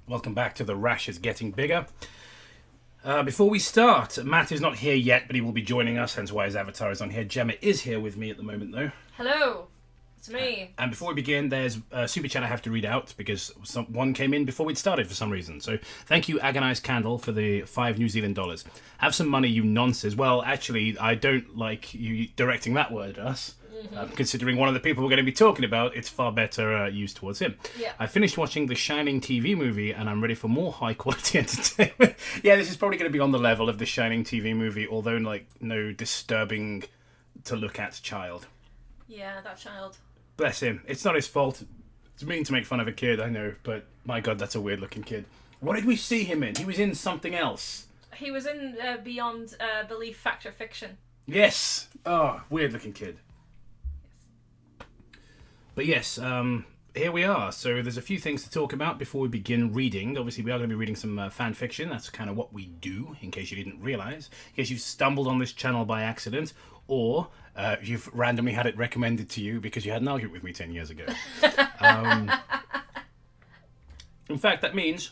Welcome back to The Rash is Getting Bigger. Before we start, Matt is not here yet, but he will be joining us, hence why his avatar is on here. Gemma is here with me at the moment, though. Hello, it's me. And before we begin, there's a super chat I have to read out, because one came in before we'd started for some reason. So, thank you, Agonized Candle, for the $5 New Zealand dollars. Have some money, you nonces. Well, actually, I don't like you directing that word at us. Considering one of the people we're going to be talking about, it's far better used towards him. Yeah. I finished watching the Shining TV movie, and I'm ready for more high-quality entertainment. Yeah, this is probably going to be on the level of the Shining TV movie, although, like, no disturbing to look at child. Yeah, that child. Bless him. It's not his fault. It's mean to make fun of a kid, I know, but my God, that's a weird-looking kid. What did we see him in? He was in something else. He was in Beyond Belief Factor Fiction. Yes. Oh, weird-looking kid. But yes, here we are. So there's a few things to talk about before we begin reading. Obviously, we are going to be reading some fan fiction. That's kind of what we do, in case you didn't realise. In case you've stumbled on this channel by accident, or you've randomly had it recommended to you because you had an argument with me 10 years ago. In fact, that means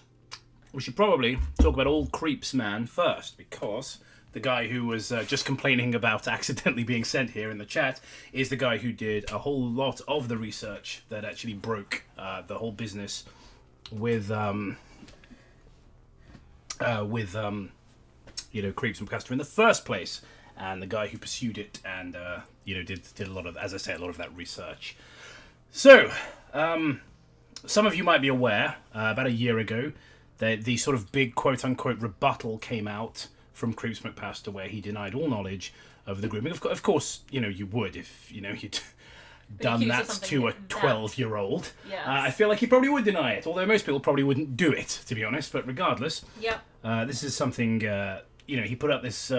we should probably talk about Old Creeps Man first, because the guy who was just complaining about accidentally being sent here in the chat is the guy who did a whole lot of the research that actually broke the whole business with Creepsmcpasta in the first place, and the guy who pursued it and did a lot of, as I say, a lot of that research. So, some of you might be aware, about a year ago, that the sort of big quote-unquote rebuttal came out from Creepsmcpasta, where he denied all knowledge of the grooming. Of course, you would if you'd done that to a 12-year-old. Yes. I feel like he probably would deny it, although most people probably wouldn't do it, to be honest. But regardless, Yep. this is something. He put up this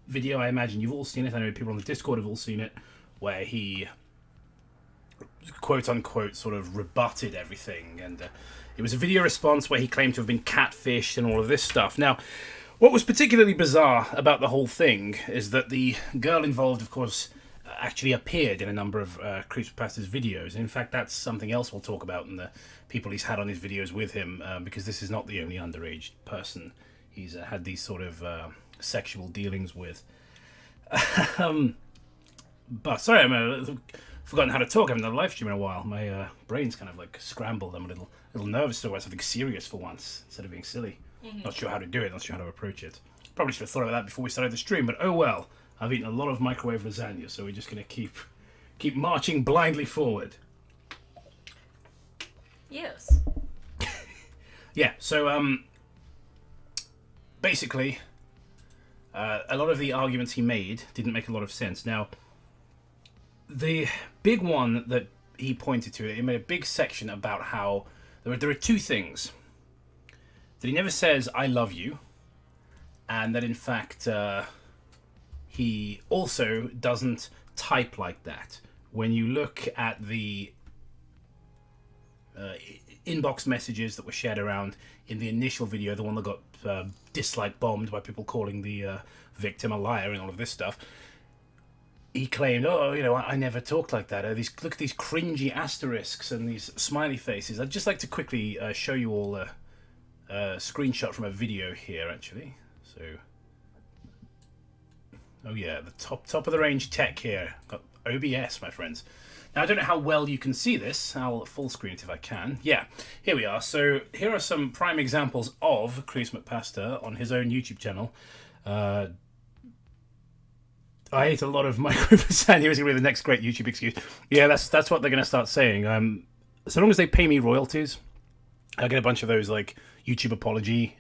video. I imagine you've all seen it. I know people on the Discord have all seen it, where he quote-unquote sort of rebutted everything, and it was a video response where he claimed to have been catfished and all of this stuff. Now, what was particularly bizarre about the whole thing is that the girl involved, of course, actually appeared in a number of Creepspasta's videos. In fact, that's something else we'll talk about in the people he's had on his videos with him, because this is not the only underage person he's had these sort of sexual dealings with. But sorry, I'm forgotten how to talk. I haven't done a live stream in a while. My brain's kind of like scrambled. I'm a little nervous to about something serious for once, instead of being silly. Not sure how to do it, not sure how to approach it. Probably should have thought about that before we started the stream, but oh well. I've eaten a lot of microwave lasagna, so we're just going to keep marching blindly forward. Yes. Yeah, so basically, a lot of the arguments he made didn't make a lot of sense. Now, the big one that he pointed to, he made a big section about how there are two things. That he never says, I love you, and that in fact he also doesn't type like that. When you look at the inbox messages that were shared around in the initial video, the one that got dislike bombed by people calling the victim a liar and all of this stuff, he claimed, I never talked like that. Look at these cringy asterisks and these smiley faces. I'd just like to quickly show you all a screenshot from a video here, actually. So, oh yeah, the top of the range tech here. Got OBS, my friends. Now, I don't know how well you can see this. I'll full screen it if I can. Yeah, here we are. So, here are some prime examples of Creepsmcpasta on his own YouTube channel. I ate a lot of microwave lasagna. Is going to be the next great YouTube excuse. Yeah, that's what they're going to start saying. So long as they pay me royalties, I get a bunch of those like YouTube apology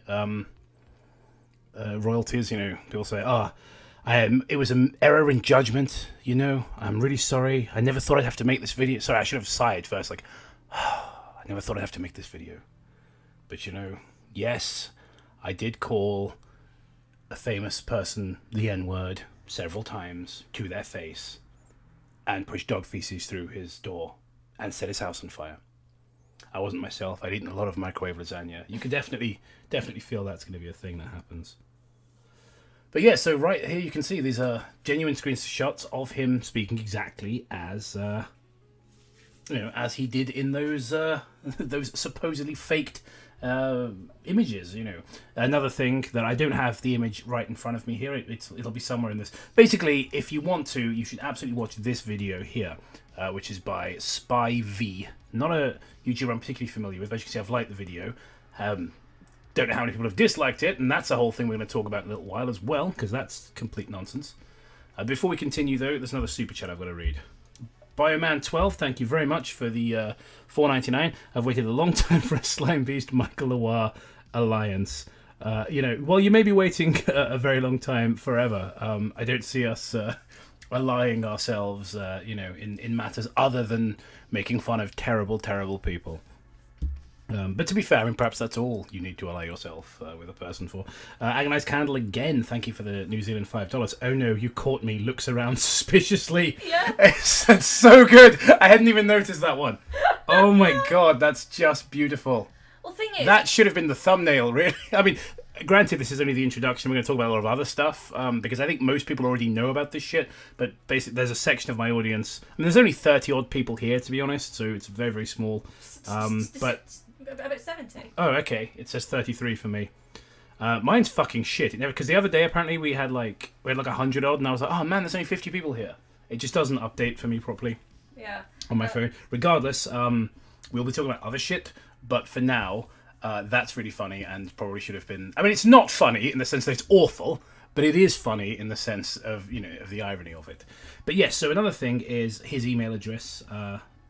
royalties. People say, it was an error in judgment. I'm really sorry. I never thought I'd have to make this video. Sorry, I should have sighed first. Like, I never thought I'd have to make this video. But yes, I did call a famous person the N-word several times to their face, and pushed dog feces through his door, and set his house on fire. I wasn't myself. I'd eaten a lot of microwave lasagna. You can definitely feel that's going to be a thing that happens. But yeah, so right here you can see these are genuine screenshots of him speaking exactly as as he did in those those supposedly faked images, you know. Another thing that I don't have the image right in front of me here, it'll be somewhere in this. Basically, if you want to, you should absolutely watch this video here, which is by Spy V. Not a YouTuber I'm particularly familiar with, but as you can see, I've liked the video. Don't know how many people have disliked it, and that's a whole thing we're going to talk about in a little while as well, because that's complete nonsense. Before we continue, though, there's another super chat I've got to read. Bioman12, thank you very much for the $4.99. I've waited a long time for a Slime Beast MichaelLeroi alliance. You know, well, you may be waiting a very long time forever. I don't see us allying ourselves, you know, in matters other than making fun of terrible, terrible people. But to be fair, I mean, perhaps that's all you need to ally yourself with a person for. Agonized Candle again, thank you for the New Zealand $5. Oh no, you caught me, looks around suspiciously. Yeah. It's so good. I hadn't even noticed that one. Oh my god, that's just beautiful. Well, thing is... That should have been the thumbnail, really. I mean, granted, this is only the introduction. We're going to talk about a lot of other stuff, because I think most people already know about this shit, but basically there's a section of my audience... I mean, there's only 30-odd people here, to be honest, so it's very, very small. But... About 70. Oh, okay. It says 33 for me. Mine's fucking shit. Because the other day, apparently, we had like 100 odd, and I was like, oh man, there's only 50 people here. It just doesn't update for me properly. Yeah. On my phone. Regardless, we'll be talking about other shit, but for now, that's really funny and probably should have been... I mean, it's not funny in the sense that it's awful, but it is funny in the sense of, you know, of the irony of it. But yes, so another thing is his email address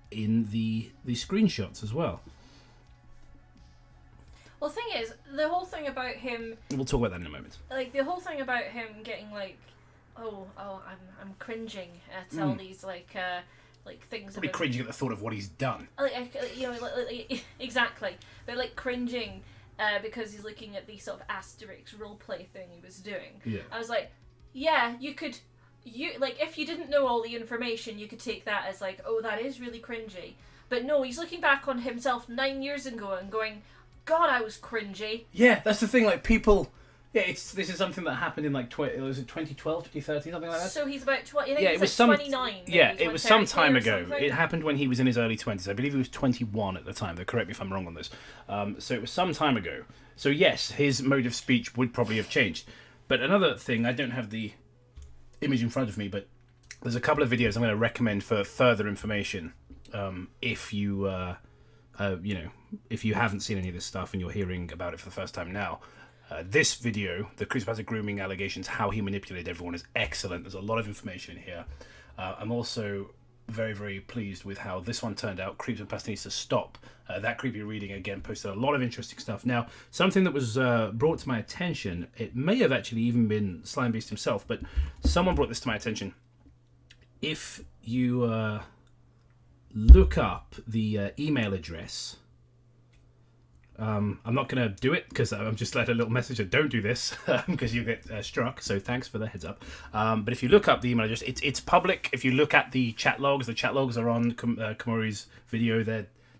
in the screenshots as well. Well, the thing is, the whole thing about him... We'll talk about that in a moment. Like, the whole thing about him getting, like, I'm cringing at all these, like things... Probably cringing at the thought of what he's done. You know, exactly. But, like, cringing because he's looking at the sort of Asterix roleplay thing he was doing. Yeah. I was like, yeah, you could... like, if you didn't know all the information, you could take that as, like, oh, that is really cringy. But no, he's looking back on himself 9 years ago and going... God, I was cringy. Yeah, that's the thing. Like people, this is something that happened in like was it 2012, 2013, something like that. So he's about 20. I think yeah, it was like 29. Yeah, it was some time ago. Something. It happened when he was in his early 20s. I believe he was 21 at the time. Though, correct me if I'm wrong on this. So it was some time ago. So yes, his mode of speech would probably have changed. But another thing, I don't have the image in front of me, but there's a couple of videos I'm going to recommend for further information. If you. You know, if you haven't seen any of this stuff and you're hearing about it for the first time now, this video, the Creepsmcpasta grooming allegations, how he manipulated everyone, is excellent. There's a lot of information in here. I'm also very, very pleased with how this one turned out. Creepsmcpasta needs to stop. That creepy reading, again, posted a lot of interesting stuff. Now, something that was brought to my attention, it may have actually even been Slime Beast himself, but someone brought this to my attention. If you... look up the email address. I'm not going to do it because I'm just let a little message that don't do this because you get struck. So thanks for the heads up. But if you look up the email address, it's public. If you look at the chat logs are on Komori's video.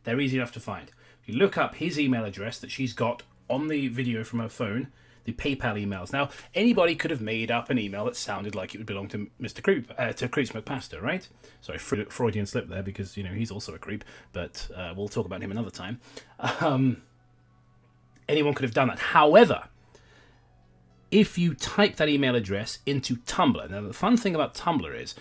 They're easy enough to find. If you look up his email address that she's got on the video from her phone, the PayPal emails. Now, anybody could have made up an email that sounded like it would belong to Mr. Creepsmcpasta, right? Sorry, Freudian slip there, because, you know, he's also a creep, but we'll talk about him another time. Anyone could have done that. However, if you type that email address into Tumblr, now the fun thing about Tumblr is,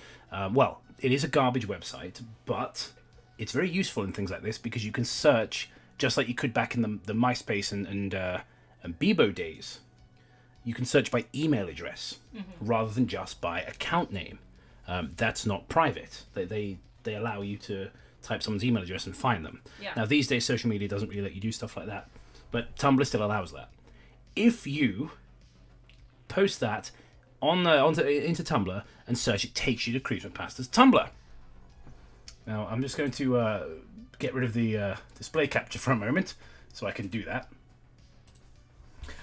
well, it is a garbage website, but it's very useful in things like this because you can search, just like you could back in the MySpace and Bebo days. You can search by email address rather than just by account name. That's not private. They allow you to type someone's email address and find them. Yeah. Now, these days, social media doesn't really let you do stuff like that. But Tumblr still allows that. If you post that into Tumblr and search, it takes you to Creepsmcpasta's Tumblr. Now, I'm just going to get rid of the display capture for a moment so I can do that.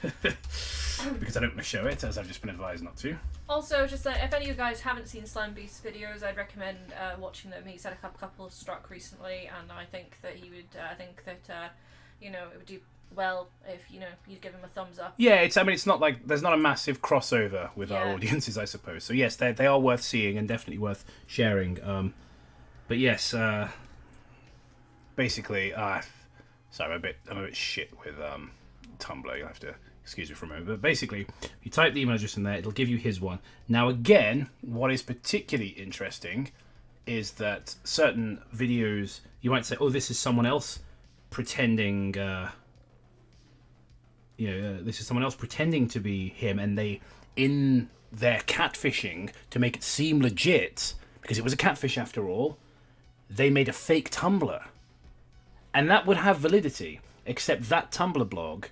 Because I don't want to show it, as I've just been advised not to. Also, just if any of you guys haven't seen Slime Beast videos, I'd recommend watching them. He's had a couple struck recently, and I think that he would. I think that you know, it would do well if, you know, you'd give him a thumbs up. Yeah, it's not like there's not a massive crossover with our audiences, I suppose. So yes, they are worth seeing and definitely worth sharing. But yes, basically, Sorry, I'm a bit shit with Tumblr. You'll have to excuse me for a moment. But basically, if you type the email address in there, it'll give you his one. Now, again, what is particularly interesting is that certain videos, you might say, oh, this is someone else pretending, this is someone else pretending to be him, and they, in their catfishing, to make it seem legit, because it was a catfish after all, they made a fake Tumblr. And that would have validity, except that Tumblr blog,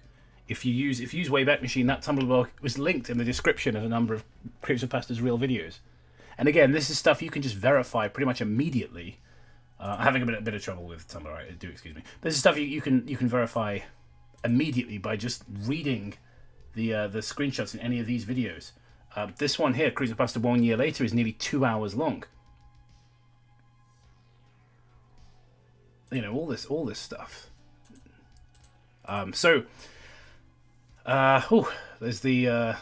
if you use Wayback Machine, that Tumblr blog was linked in the description of a number of Creepsmcpasta's real videos. And again, this is stuff you can just verify pretty much immediately. I'm having a bit of trouble with Tumblr, right? Do excuse me. This is stuff you can verify immediately by just reading the screenshots in any of these videos. This one here, Creepsmcpasta 1 year later, is nearly 2 hours long. You know, all this stuff. There's the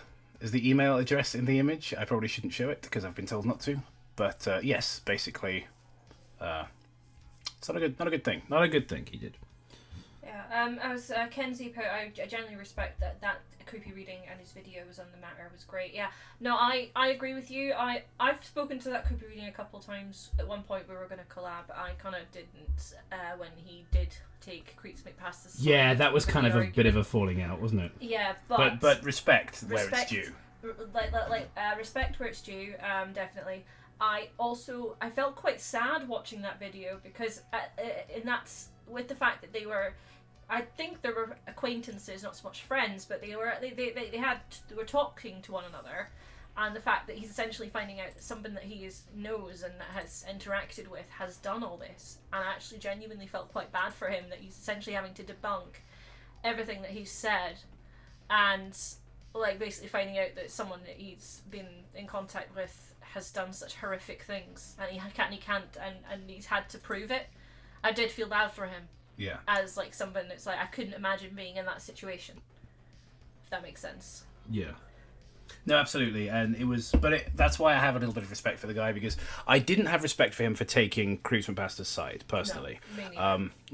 email address in the image. I probably shouldn't show it because I've been told not to. But yes, basically, it's not a good thing. Not a good thing he did. Yeah. As Kenzie put, I generally respect that creepy reading and his video was on the matter was great. Yeah. No, I agree with you. I've spoken to that creepy reading a couple of times. At one point we were going to collab. I kind of didn't when he did take Creepsmcpasta. Yeah, that was kind of a bit of a falling out, wasn't it? Yeah, but respect where it's due. Respect where it's due. Definitely. I felt quite sad watching that video because with the fact that they were, I think they were acquaintances, not so much friends, but they were talking to one another, and the fact that he's essentially finding out that something that he knows and has interacted with has done all this, and I actually genuinely felt quite bad for him that he's essentially having to debunk everything that he's said, and like basically finding out that someone that he's been in contact with has done such horrific things, and and he's had to prove it. I did feel bad for him. Yeah. As like someone that's like, I couldn't imagine being in that situation. If that makes sense. Yeah. No, absolutely, and that's why I have a little bit of respect for the guy, because I didn't have respect for him for taking Creepsmcpasta's side personally,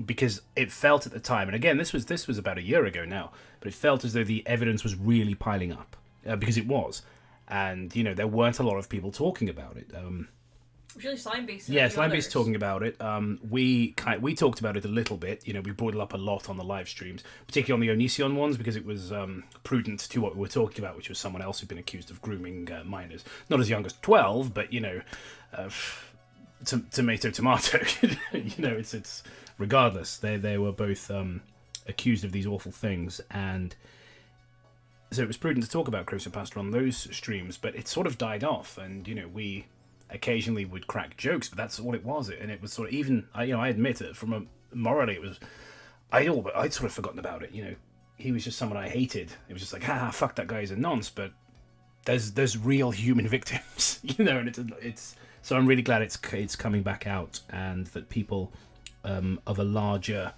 because it felt at the time, and again, this was about a year ago now, but it felt as though the evidence was really piling up, because it was, and there weren't a lot of people talking about it. Really Slimebeast. Yeah, Slimebeast talking about it. We talked about it a little bit. We brought it up a lot on the live streams, particularly on the Onision ones, because it was prudent to what we were talking about, which was someone else who'd been accused of grooming minors, not as young as 12, but tomato. It's regardless. They were both accused of these awful things, and so it was prudent to talk about Creepsmcpasta on those streams. But it sort of died off, and we occasionally would crack jokes, but that's all it was. And it was sort of, even I admit it, morally it was idle, but I'd sort of forgotten about it. He was just someone I hated. It was just like, fuck, that guy's a nonce. But there's real human victims, and it's so I'm really glad it's coming back out, and that people of a larger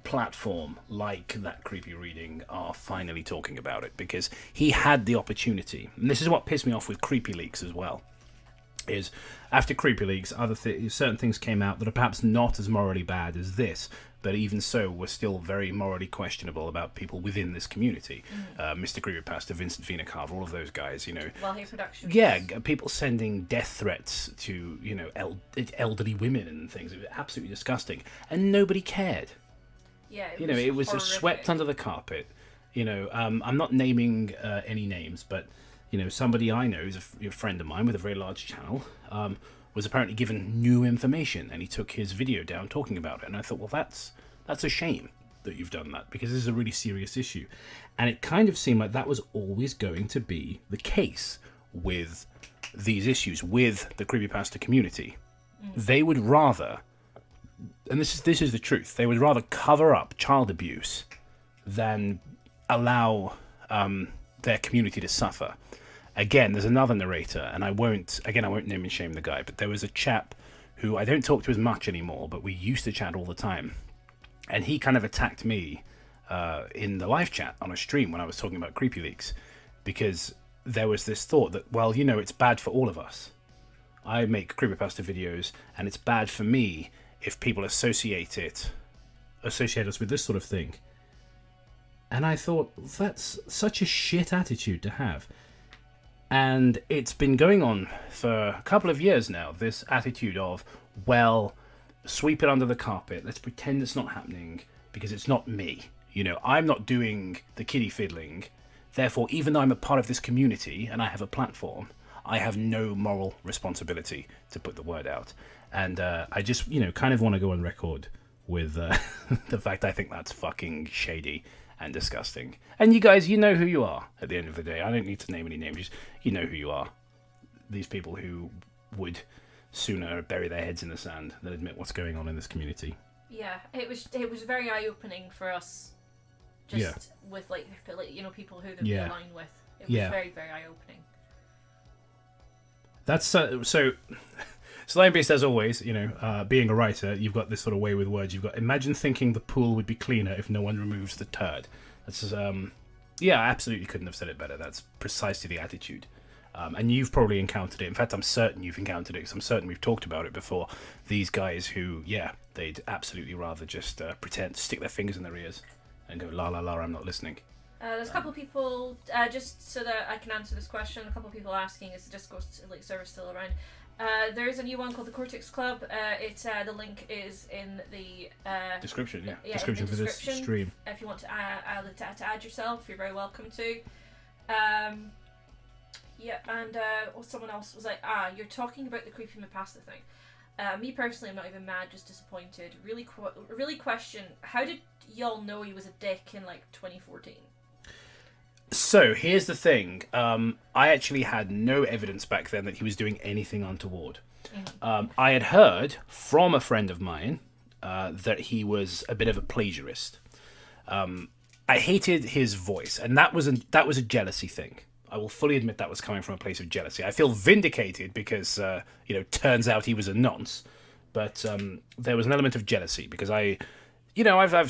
platform like that creepy reading are finally talking about it, because he had the opportunity. And this is what pissed me off with Creepy Leaks as well, is after Creepy Leaks, certain things came out that are perhaps not as morally bad as this, but even so were still very morally questionable about people within this community. Mr. Creepypasta, Vincent Vina Carver, all of those guys, Wellhay Productions. Yeah, people sending death threats to, elderly women and things. It was absolutely disgusting. And nobody cared. Yeah, it was just swept under the carpet. I'm not naming any names, but somebody I know, who's a friend of mine with a very large channel, was apparently given new information, and he took his video down talking about it. And I thought, well, that's a shame that you've done that, because this is a really serious issue. And it kind of seemed like that was always going to be the case with these issues, with the creepypasta community. They would rather, and this is the truth, they would rather cover up child abuse than allow their community to suffer. Again, there's another narrator, and I won't name and shame the guy, but there was a chap who I don't talk to as much anymore, but we used to chat all the time, and he kind of attacked me in the live chat on a stream when I was talking about Creepy Leaks, because there was this thought that, well, it's bad for all of us. I make creepypasta videos, and it's bad for me if people associate it associate us with this sort of thing. And I thought, that's such a shit attitude to have. And it's been going on for a couple of years now, this attitude of, well, sweep it under the carpet, let's pretend it's not happening, because it's not me. You know, I'm not doing the kiddie fiddling, therefore, even though I'm a part of this community and I have a platform, I have no moral responsibility to put the word out. And I just, kind of want to go on record with the fact I think that's fucking shady and disgusting. And you guys, you know who you are at the end of the day. I don't need to name any names, just you know who you are. These people who would sooner bury their heads in the sand than admit what's going on in this community. Yeah, it was very eye-opening for us, with people who they align with. It was very, very eye-opening. That's so Slime Beast, as always, being a writer, you've got this sort of way with words. You've got, imagine thinking the pool would be cleaner if no one removes the turd. That's I absolutely couldn't have said it better. That's precisely the attitude. And you've probably encountered it. In fact, I'm certain you've encountered it, because I'm certain we've talked about it before. These guys who, they'd absolutely rather just pretend, stick their fingers in their ears and go, la la la, I'm not listening. There's a couple of people, just so that I can answer this question, a couple of people asking, is the Discord server still around? There is a new one called the Cortex Club. The link is in the description. Description for this stream. If you want to add yourself, you're very welcome to. Someone else was like, you're talking about the Creepsmcpasta thing. Me personally, I'm not even mad, just disappointed. Really question, how did y'all know he was a dick in 2014? So, here's the thing. I actually had no evidence back then that he was doing anything untoward. I had heard from a friend of mine that he was a bit of a plagiarist. I hated his voice, and that was a jealousy thing. I will fully admit that was coming from a place of jealousy. I feel vindicated because, turns out he was a nonce. But there was an element of jealousy because I've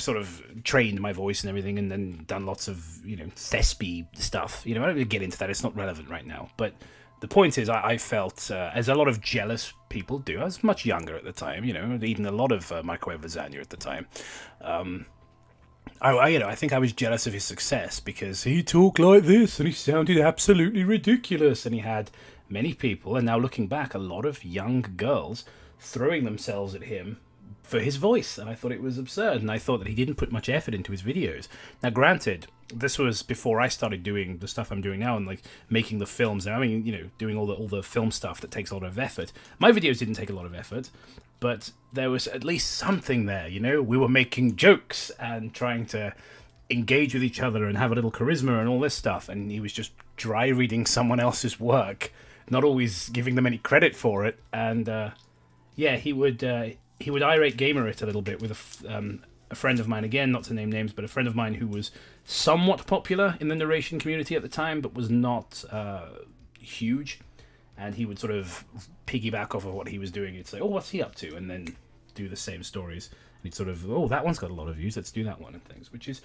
sort of trained my voice and everything, and then done lots of, thespy stuff. I don't really get into that. It's not relevant right now. But the point is, I felt, as a lot of jealous people do, I was much younger at the time, eating a lot of microwave lasagna at the time. I think I was jealous of his success because he talked like this and he sounded absolutely ridiculous, and he had many people, and now looking back, a lot of young girls throwing themselves at him for his voice, and I thought it was absurd, and I thought that he didn't put much effort into his videos. Now, granted, this was before I started doing the stuff I'm doing now and making the films. I mean, doing all the film stuff that takes a lot of effort. My videos didn't take a lot of effort, but there was at least something there. We were making jokes and trying to engage with each other and have a little charisma and all this stuff, and he was just dry reading someone else's work, not always giving them any credit for it, and he would irate gamer it a little bit with a friend of mine, again, not to name names, but a friend of mine who was somewhat popular in the narration community at the time, but was not huge. And he would sort of piggyback off of what he was doing. He'd say, oh, what's he up to? And then do the same stories. And he'd sort of, oh, that one's got a lot of views, let's do that one, and things. Which is,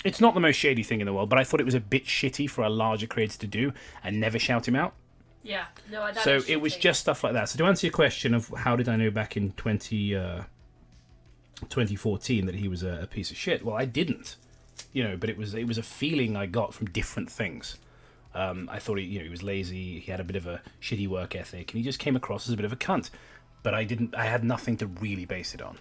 it's not the most shady thing in the world, but I thought it was a bit shitty for a larger creator to do and never shout him out. Yeah, no, that so it was just stuff like that. So to answer your question of how did I know back in 2014 that he was a piece of shit, well, I didn't, but it was a feeling I got from different things. I thought he was lazy, he had a bit of a shitty work ethic, and he just came across as a bit of a cunt. But I had nothing to really base it on.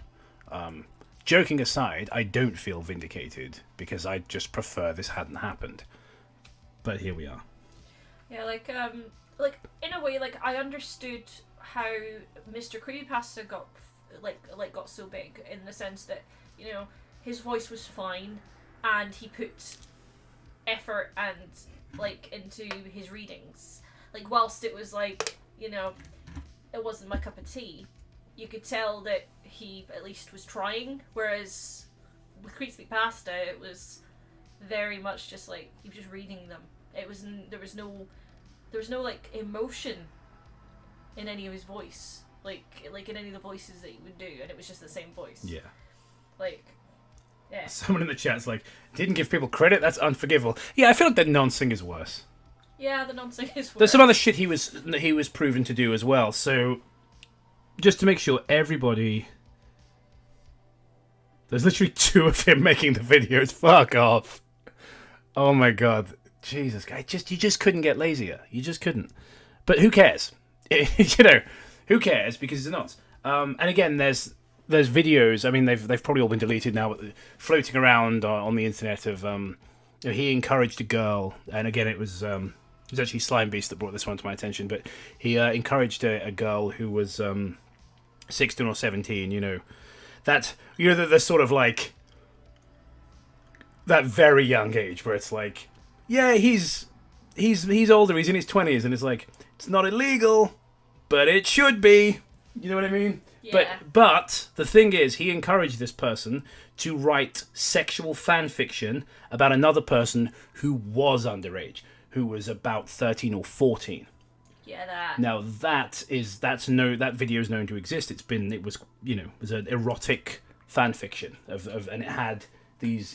Joking aside, I don't feel vindicated because I just prefer this hadn't happened. But here we are. Yeah, in a way, I understood how Mr. Creepypasta got so big, in the sense that, his voice was fine and he put effort and into his readings. Whilst it was it wasn't my cup of tea, you could tell that he at least was trying, whereas with Creepsmcpasta it was very much just he was just reading them. There was no emotion in any of his voice, in any of the voices that he would do, and it was just the same voice. Yeah. Yeah. Someone in the chat's didn't give people credit, that's unforgivable. Yeah, I feel like the nonsing is worse. Yeah, the nonsing is worse. There's some other shit he was proven to do as well, so just to make sure everybody There's literally 2 of him making the videos. Fuck off. Oh my god. Jesus, you just couldn't get lazier. You just couldn't. But who cares? Who cares? Because it's not. And again, there's videos. I mean, they've probably all been deleted now, but floating around on the internet of he encouraged a girl, and again, it was actually Slime Beast that brought this one to my attention. But he encouraged a girl who was 16 or 17. That the sort of like that very young age where it's like, yeah, he's older, he's in his 20s, and it's like, it's not illegal, but it should be. You know what I mean? Yeah. But the thing is, he encouraged this person to write sexual fan fiction about another person who was underage, who was about 13 or 14. Yeah, that. Now that video is known to exist. It was an erotic fan fiction and it had these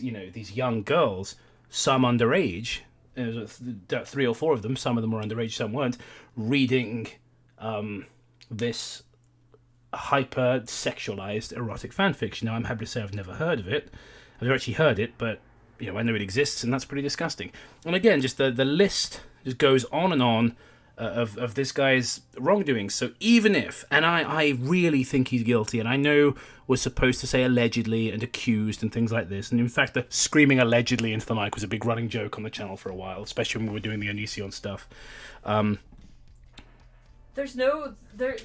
young girls, some underage, 3 or 4 of them. Some of them were underage, some weren't, reading this hyper sexualized erotic fan fiction. Now I'm happy to say I've never heard of it. I've never actually heard it, but I know it exists, and that's pretty disgusting. And again, just the list just goes on and on of this guy's wrongdoings. So even if, and I really think he's guilty, and I know we're supposed to say allegedly and accused and things like this, and in fact the screaming allegedly into the mic was a big running joke on the channel for a while, especially when we were doing the Onision stuff. There's no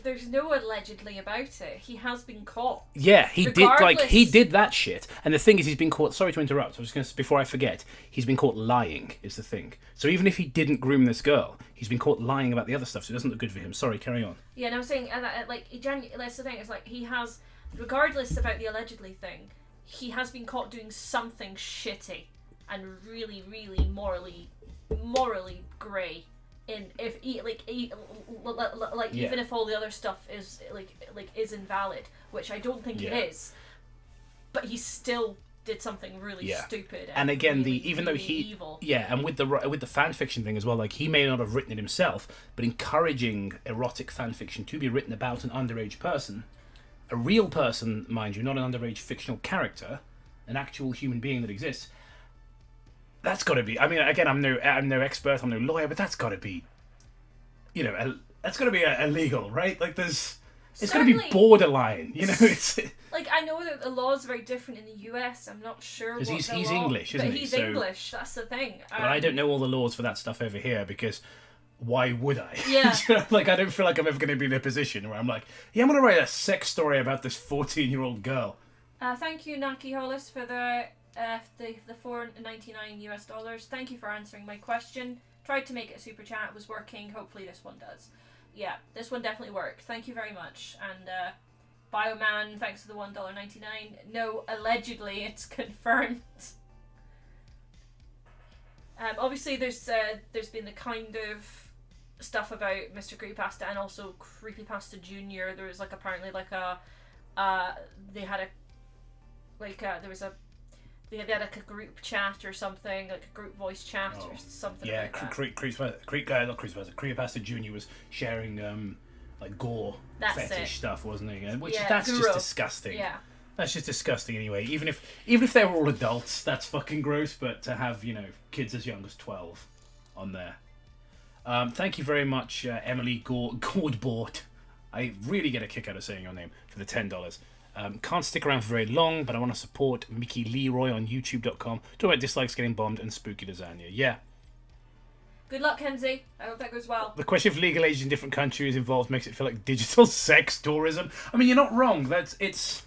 allegedly about it. He has been caught. Yeah, he did that shit. And the thing is, he's been caught. Sorry to interrupt. I was just before I forget, he's been caught lying. Is the thing. So even if he didn't groom this girl, he's been caught lying about the other stuff. So it doesn't look good for him. Sorry, carry on. Yeah, and I'm saying that's the thing. It's like he has, regardless about the allegedly thing, he has been caught doing something shitty and really, really morally grey. Even if all the other stuff is is invalid, which I don't think it is, but he still did something really stupid. And again, really, even though he evil. And with the fan fiction thing as well, like he may not have written it himself, but encouraging erotic fan fiction to be written about an underage person, a real person, mind you, not an underage fictional character, an actual human being that exists. That's got to be. I mean, again, I'm no expert, I'm no lawyer, but that's got to be, that's got to be illegal, right? Like, it's got to be borderline. It's like, I know that the law is very different in the US. I'm not sure what he's he's English, isn't he? But he's English. That's the thing. But I don't know all the laws for that stuff over here because why would I? Yeah. Like, I don't feel like I'm ever going to be in a position where I'm like, yeah, I'm going to write a sex story about this 14-year-old girl. Thank you, Naki Hollis, for the $4.99 US. Thank you for answering my question. Tried to make it a super chat, it was working. Hopefully this one does. Yeah, this one definitely worked. Thank you very much. And Bioman, thanks for the $1.99. No, allegedly it's confirmed. Obviously there's been the kind of stuff about Mr. Creepypasta and also Creepypasta Jr. There was apparently they had a group chat or something, like a group voice chat or something. Yeah, Creepypasta Jr. was sharing gore fetish stuff, wasn't he? That's just disgusting. Yeah, that's just disgusting anyway. Even if they were all adults, that's fucking gross. But to have kids as young as 12 on there. Thank you very much, Emily Gordbort. I really get a kick out of saying your name for the $10. Can't stick around for very long, but I want to support MichaelLeroi on YouTube.com. Talk about dislikes getting bombed and spooky lasagna. Yeah. Good luck, Kenzie. I hope that goes well. The question of legal age in different countries involved makes it feel like digital sex tourism. I mean, you're not wrong. It's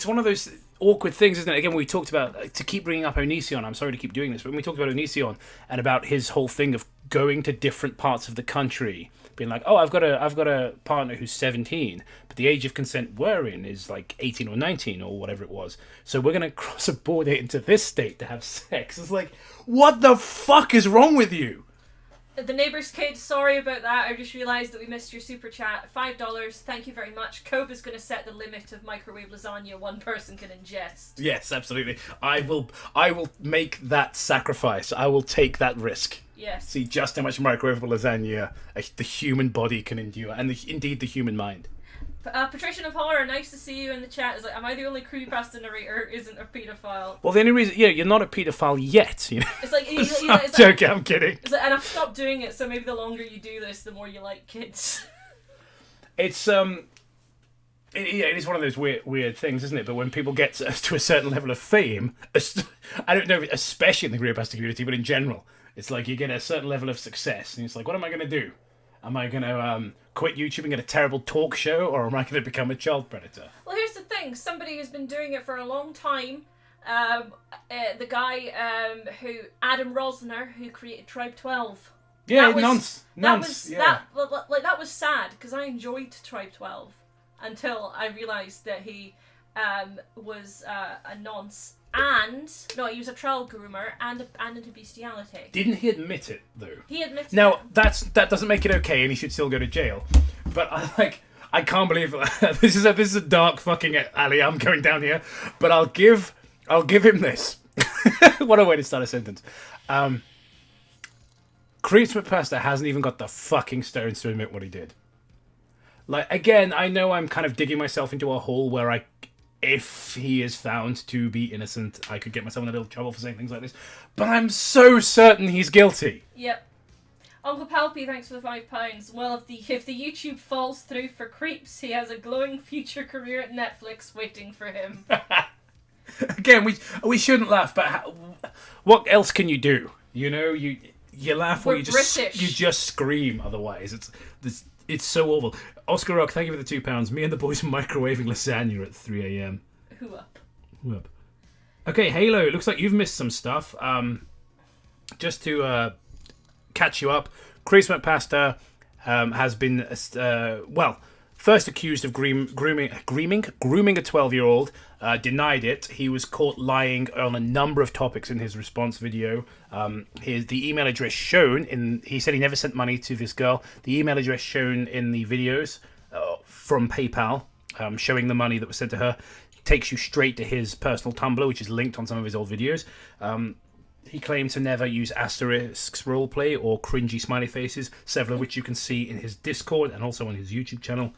one of those awkward things, isn't it? Again, we talked about, to keep bringing up Onision, I'm sorry to keep doing this, but when we talked about Onision and about his whole thing of going to different parts of the country, being like, oh, I've got a partner who's 17, but the age of consent we're in is like 18 or 19 or whatever it was. So we're going to cross a border into this state to have sex. It's like, what the fuck is wrong with you? The neighbour's kid, sorry about that. I just realised that we missed your super chat. $5. Thank you very much. Koba's going to set the limit of microwave lasagna one person can ingest. Yes, absolutely. I will make that sacrifice. I will take that risk. Yes. See just how much microwavable lasagna the human body can endure, and indeed the human mind. Patrician of Horror, nice to see you in the chat. Is like, am I the only creepypasta narrator who isn't a paedophile? Well, the only reason, you're not a paedophile yet. You know? It's like, I'm joking. I'm kidding. It's like, and I've stopped doing it, so maybe the longer you do this, the more you like kids. It's it is one of those weird things, isn't it? But when people get to a certain level of fame, I don't know, especially in the creepypasta community, but in general, it's like you get a certain level of success, and it's like, what am I going to do? Am I going to quit YouTube and get a terrible talk show, or am I going to become a child predator? Well, here's the thing. Somebody who's been doing it for a long time, the guy Adam Rosner, who created Tribe 12. Yeah, That was sad, because I enjoyed Tribe 12 until I realised that he was a nonce. And he was a trial groomer and into bestiality. Didn't he admit it though? He admitted. Now it. that doesn't make it okay, and he should still go to jail. But I can't believe this is a dark fucking alley I'm going down here. But I'll give him this. What a way to start a sentence. Creepsmcpasta hasn't even got the fucking stones to admit what he did. Like, again, I know I'm kind of digging myself into a hole where if he is found to be innocent, I could get myself in a little trouble for saying things like this. But I'm so certain he's guilty. Yep. Uncle Palpy, thanks for the £5. Well, if the YouTube falls through for Creeps, he has a glowing future career at Netflix waiting for him. Again, we shouldn't laugh, but what else can you do? You know, you laugh or you just scream. Otherwise, it's so awful. Oscar Rock, thank you for the £2. Me and the boys microwaving lasagna at 3 a.m. Who up? Okay, Halo, it looks like you've missed some stuff. Just to catch you up, Creepsmcpasta has been, first accused of grooming a 12-year-old, denied it. He was caught lying on a number of topics in his response video. The email address shown he said he never sent money to this girl. The email address shown in the videos from PayPal, showing the money that was sent to her, takes you straight to his personal Tumblr, which is linked on some of his old videos. He claimed to never use asterisks roleplay or cringy smiley faces, several of which you can see in his Discord and also on his YouTube channel.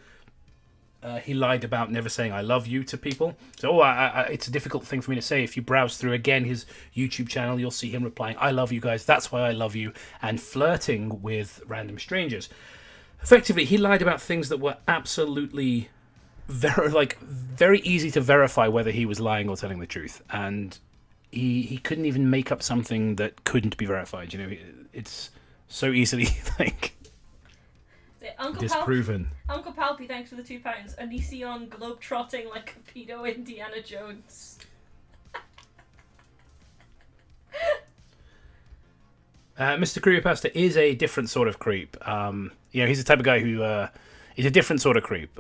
He lied about never saying I love you to people. So it's a difficult thing for me to say. If you browse through, again, his YouTube channel, you'll see him replying, I love you guys, that's why I love you, and flirting with random strangers. Effectively, he lied about things that were absolutely very easy to verify whether he was lying or telling the truth. And he couldn't even make up something that couldn't be verified. You know, it's so easily disproven. Uncle Palpy, thanks for the £2. Onision globetrotting like a pedo Indiana Jones. Mr. Creepypasta is a different sort of creep. He's the type of guy who is a different sort of creep.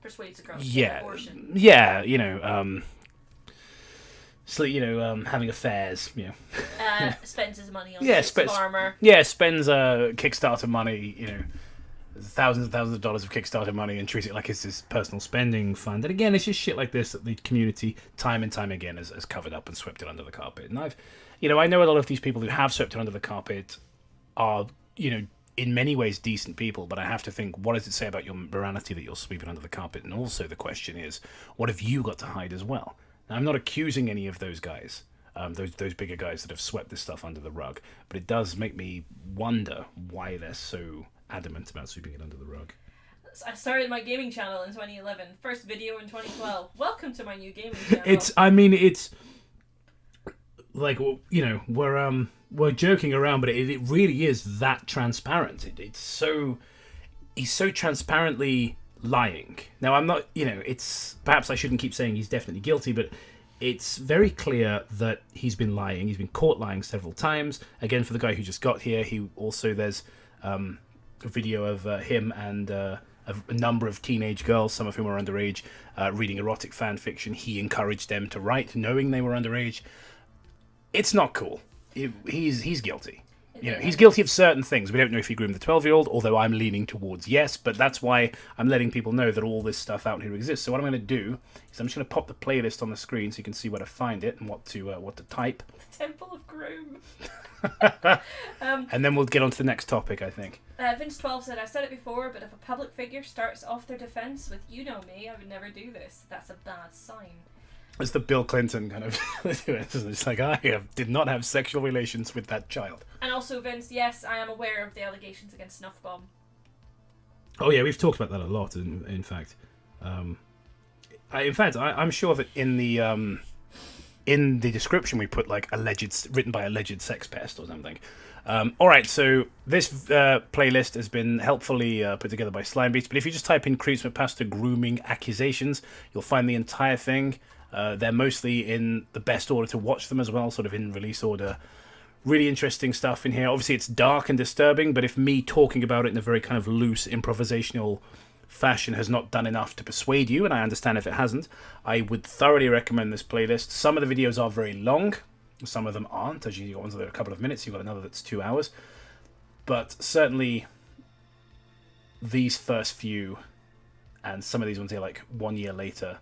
Persuades a girl to get an abortion. Yeah, having affairs, spends his money on his farmer. Yeah, spends Kickstarter money, thousands and thousands of dollars of Kickstarter money and treats it like it's his personal spending fund. And again, it's just shit like this that the community time and time again has covered up and swept it under the carpet. And I know a lot of these people who have swept it under the carpet are, in many ways decent people, but I have to think, what does it say about your morality that you're sweeping under the carpet? And also the question is, what have you got to hide as well? Now, I'm not accusing any of those guys, those bigger guys that have swept this stuff under the rug, but it does make me wonder why they're so adamant about sweeping it under the rug. I started my gaming channel in 2011. First video in 2012. Welcome to my new gaming channel. It's like, we're joking around, but it really is that transparent. He's so transparently lying. Now, I'm not, it's, perhaps I shouldn't keep saying he's definitely guilty, but it's very clear that he's been lying. He's been caught lying several times. Again, for the guy who just got here, there's a video of him and a number of teenage girls, some of whom are underage, reading erotic fan fiction. He encouraged them to write, knowing they were underage. It's not cool. He's guilty. You know, he's guilty of certain things. We don't know if he groomed the 12-year-old, although I'm leaning towards yes, but that's why I'm letting people know that all this stuff out here exists. So what I'm going to do is I'm just going to pop the playlist on the screen so you can see where to find it and what to type. Temple of Groom. And then we'll get on to the next topic, I think. Vince12 said, I've said it before, but if a public figure starts off their defence with, you know me, I would never do this. That's a bad sign. It's the Bill Clinton kind of... It's like, did not have sexual relations with that child. And also, Vince, yes, I am aware of the allegations against Snuff Bomb. Oh, yeah, we've talked about that a lot, in fact. I'm sure that in the description we put, like, written by alleged sex pest or something. Alright, so this playlist has been helpfully put together by Slimebeats, but if you just type in Creepsmcpasta grooming accusations, you'll find the entire thing. They're mostly in the best order to watch them as well, sort of in release order. Really interesting stuff in here. Obviously, it's dark and disturbing, but if me talking about it in a very kind of loose, improvisational fashion has not done enough to persuade you, and I understand if it hasn't, I would thoroughly recommend this playlist. Some of the videos are very long. Some of them aren't. As you've got ones that are a couple of minutes, you've got another that's 2 hours. But certainly, these first few, and some of these ones here, like 1 year later,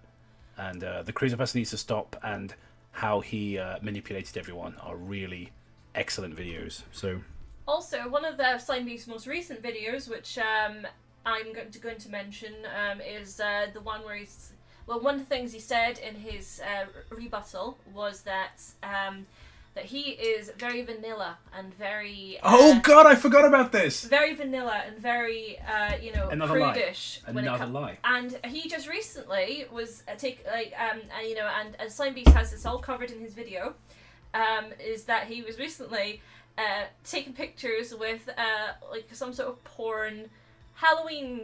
and the Creepsmcpasta needs to stop, and how he manipulated everyone are really excellent videos. So, also, one of the Slimebeast's most recent videos, which I'm going to mention, is the one where he's... Well, one of the things he said in his rebuttal was that he is very vanilla and very... oh God, I forgot about this! Very vanilla and very, Another prudish. Another lie. And he just recently was and Slimebeast has this all covered in his video, is that he was recently taking pictures with like some sort of porn Halloween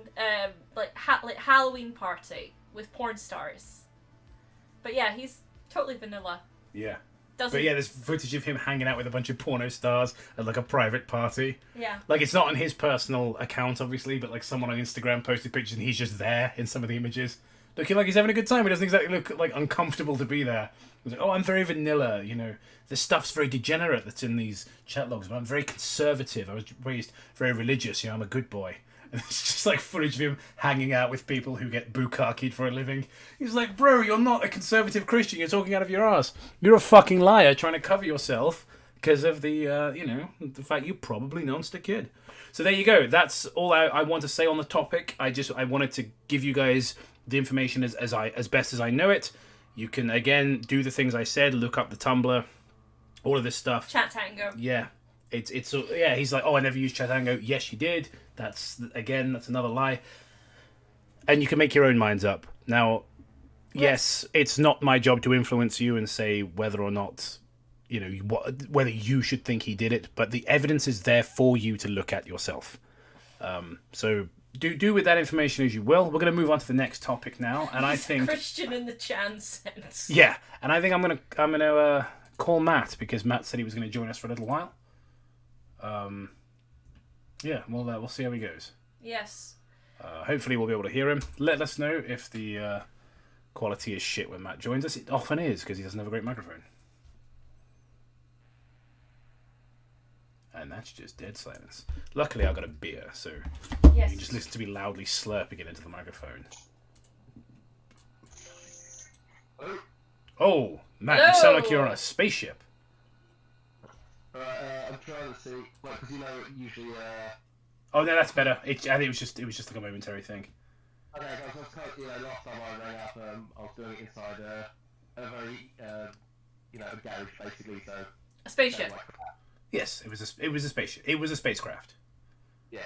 Halloween party with porn stars. But yeah, he's totally vanilla. Yeah. Doesn't... But yeah, there's footage of him hanging out with a bunch of porno stars at like a private party. Yeah. Like, it's not on his personal account, obviously, but like someone on Instagram posted pictures and he's just there in some of the images. Looking like he's having a good time. He doesn't exactly look like uncomfortable to be there. He's like, oh, I'm very vanilla, you know. The stuff's very degenerate that's in these chat logs, but I'm very conservative. I was raised very religious, you know, I'm a good boy. And it's just like footage of him hanging out with people who get bukkakied for a living. He's like, bro, you're not a conservative Christian. You're talking out of your ass. You're a fucking liar trying to cover yourself because of the, the fact you probably nonced a kid. So there you go. That's all I want to say on the topic. I wanted to give you guys the information as best as I know it. You can, again, do the things I said. Look up the Tumblr. All of this stuff. Chat Tango. Yeah. He's like, oh, I never used Chatango. Yes, you did. That's another lie. And you can make your own minds up. Now, yes, it's not my job to influence you and say whether or not, whether you should think he did it, but the evidence is there for you to look at yourself. So do with that information as you will. We're going to move on to the next topic now, and I think Christian in the Chan sense. Yeah, and I think I'm gonna call Matt because Matt said he was going to join us for a little while. We'll see how he goes. Yes. Hopefully we'll be able to hear him. Let us know if the quality is shit when Matt joins us. It often is because he doesn't have a great microphone. And that's just dead silence. Luckily I got a beer, so you can just listen to me loudly slurping it into the microphone. Oh, Matt, you sound like you're on a spaceship. I'm trying to see, because usually. Oh no, that's better. I think it was just like a momentary thing. Okay, last time I rang up, I was doing it inside a very, a garage basically. So. A spaceship. Yes, it was a spaceship. It was a spacecraft. Yeah.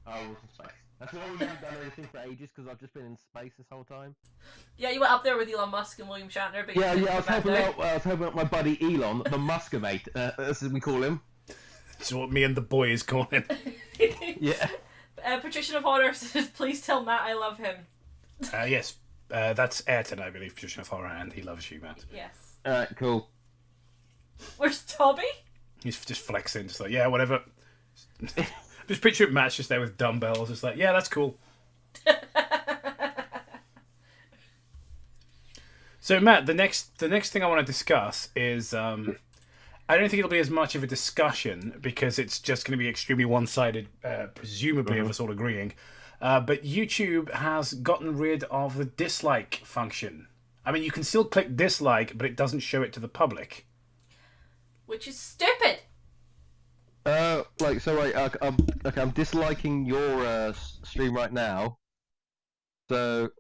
I was in space. That's why we haven't done anything for ages, because I've just been in space this whole time. Yeah, you went up there with Elon Musk and William Shatner. But I was helping out my buddy Elon, the Muscovate, as we call him. That's what me and the boys call him. Yeah. Patricia of Horror says, please tell Matt I love him. Yes. That's Ayrton, I believe, Patricia of Horror, and he loves you, Matt. Yes. Alright, cool. Where's Toby? He's just flexing, just like, yeah, whatever. Just picture Matt's just there with dumbbells, just like, yeah, that's cool. So, Matt, the next thing I want to discuss is I don't think it'll be as much of a discussion because it's just going to be extremely one-sided, presumably of us all agreeing. But YouTube has gotten rid of the dislike function. I mean, you can still click dislike, but it doesn't show it to the public. Which is stupid. I'm disliking your stream right now. So,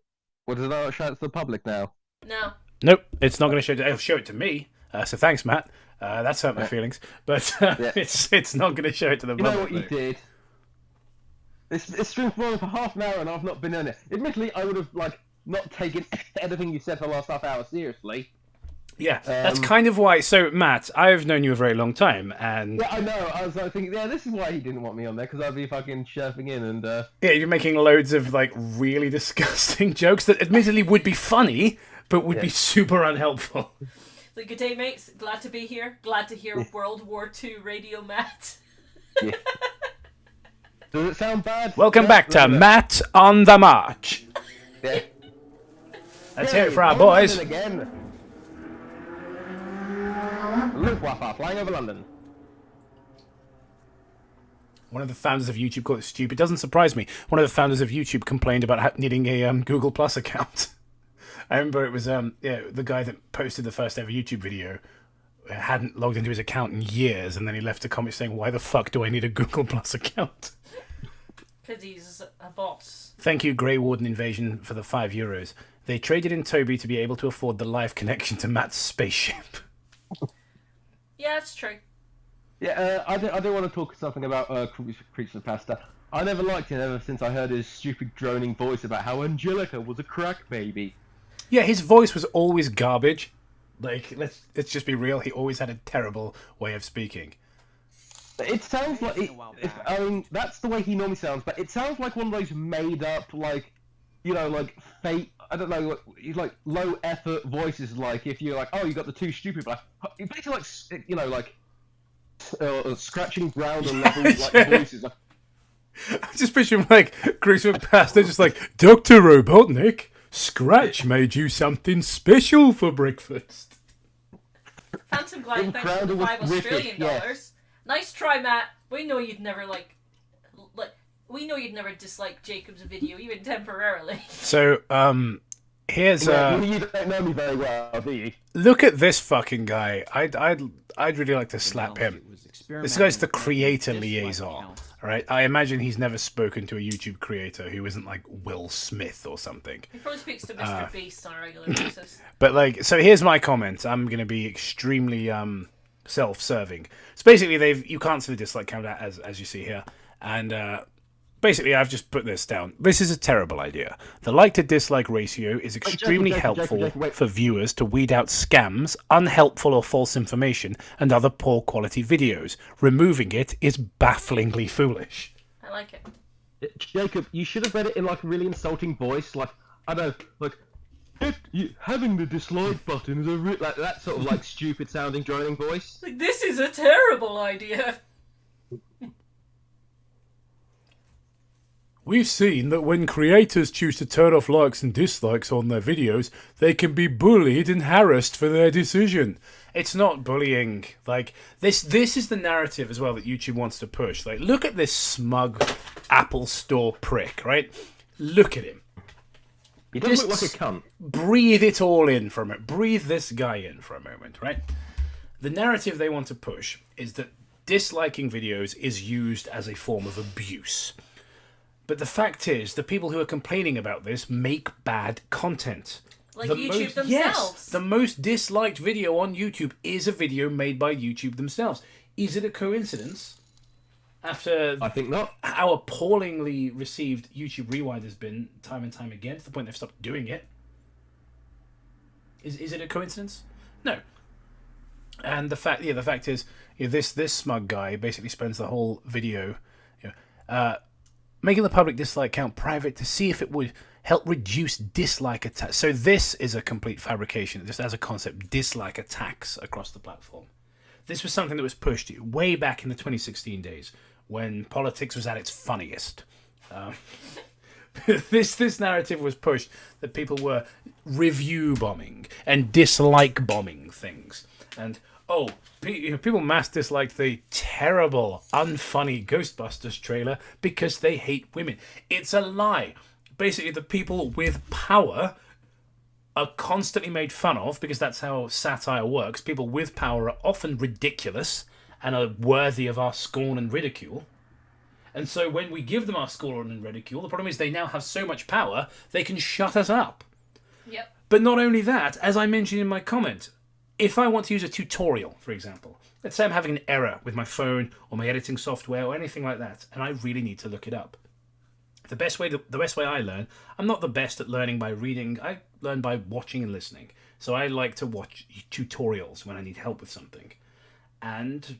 what does that show it to the public now? No. Nope, it's not going to show it. It'll show it to me. So thanks, Matt. That's hurt my feelings. But it's not going to show it to the public. You know what you did? This stream's been on for half an hour and I've not been on it. Admittedly, I would have not taken anything you said for the last half hour seriously. Yeah, that's kind of why. So, Matt, I've known you a very long time, and yeah, I know. I was thinking, this is why he didn't want me on there because I'd be fucking chirping in and. Yeah, you're making loads of really disgusting jokes that, admittedly, would be funny, but would be super unhelpful. Like, good day, mates. Glad to be here. Glad to hear World War II Radio Matt. Yeah. Does it sound bad? Welcome back to Matt on the March. Yeah. Let's hear it for our boys. Again. Luftwaffe flying over London. One of the founders of YouTube called it stupid. It doesn't surprise me. One of the founders of YouTube complained about needing a Google Plus account. I remember it was the guy that posted the first ever YouTube video hadn't logged into his account in years, and then he left a comment saying, "Why the fuck do I need a Google Plus account?" Because he's a boss. Thank you, Grey Warden Invasion, for the €5. They traded in Toby to be able to afford the live connection to Matt's spaceship. Yeah, that's true. Yeah, I do want to talk something about Creepsmcpasta. I never liked him ever since I heard his stupid droning voice about how Angelica was a crack baby. Yeah, his voice was always garbage. Let's just be real. He always had a terrible way of speaking. It sounds like I mean, that's the way he normally sounds, but it sounds like one of those made up, fake. I don't know, low effort voices. Like if you're oh, you got the two stupid, but it's basically scratching ground on level voices. I just picture him Creepsmcpasta, just Dr. Robotnik. Scratch made you something special for breakfast. Phantom Glide, thanks for the $5 Australian dollars. Nice try, Matt. We know you'd never we know you'd never dislike Jacob's video, even temporarily. So, here's you don't know me very well, do you? Look at this fucking guy. I'd really like to slap him. This guy's the creator liaison. Alright, I imagine he's never spoken to a YouTube creator who isn't Will Smith or something. He probably speaks to Mr. Beast on a regular basis. But so here's my comment. I'm gonna be extremely self-serving. So basically, you can't see the dislike count as you see here, and basically I've just put this down. This is a terrible idea. The like to dislike ratio is extremely helpful for viewers to weed out scams, unhelpful or false information, and other poor quality videos. Removing it is bafflingly foolish. I like it. Jacob, you should have read it in a really insulting voice, I don't know, having the dislike button is that sort of stupid sounding droning voice. This is a terrible idea. We've seen that when creators choose to turn off likes and dislikes on their videos, they can be bullied and harassed for their decision. It's not bullying. This is the narrative as well that YouTube wants to push. Look at this smug Apple Store prick, right? Look at him. He does look like a cunt. Breathe it all in for a moment. Breathe this guy in for a moment, right? The narrative they want to push is that disliking videos is used as a form of abuse. But the fact is, the people who are complaining about this make bad content. YouTube themselves. Yes, the most disliked video on YouTube is a video made by YouTube themselves. Is it a coincidence? After I think not. How appallingly received YouTube Rewind has been time and time again, to the point they've stopped doing it. Is it a coincidence? No. And the fact is, this smug guy basically spends the whole video, making the public dislike count private to see if it would help reduce dislike attacks. So this is a complete fabrication, just as a concept, dislike attacks across the platform. This was something that was pushed way back in the 2016 days, when politics was at its funniest. This narrative was pushed that people were review bombing and dislike bombing things. And, Oh, people mass disliked the terrible, unfunny Ghostbusters trailer because they hate women. It's a lie. Basically, the people with power are constantly made fun of because that's how satire works. People with power are often ridiculous and are worthy of our scorn and ridicule. And so when we give them our scorn and ridicule, the problem is they now have so much power, they can shut us up. Yep. But not only that, as I mentioned in my comment, if I want to use a tutorial, for example, let's say I'm having an error with my phone or my editing software or anything like that, and I really need to look it up. The best way I learn, I'm not the best at learning by reading. I learn by watching and listening. So I like to watch tutorials when I need help with something. And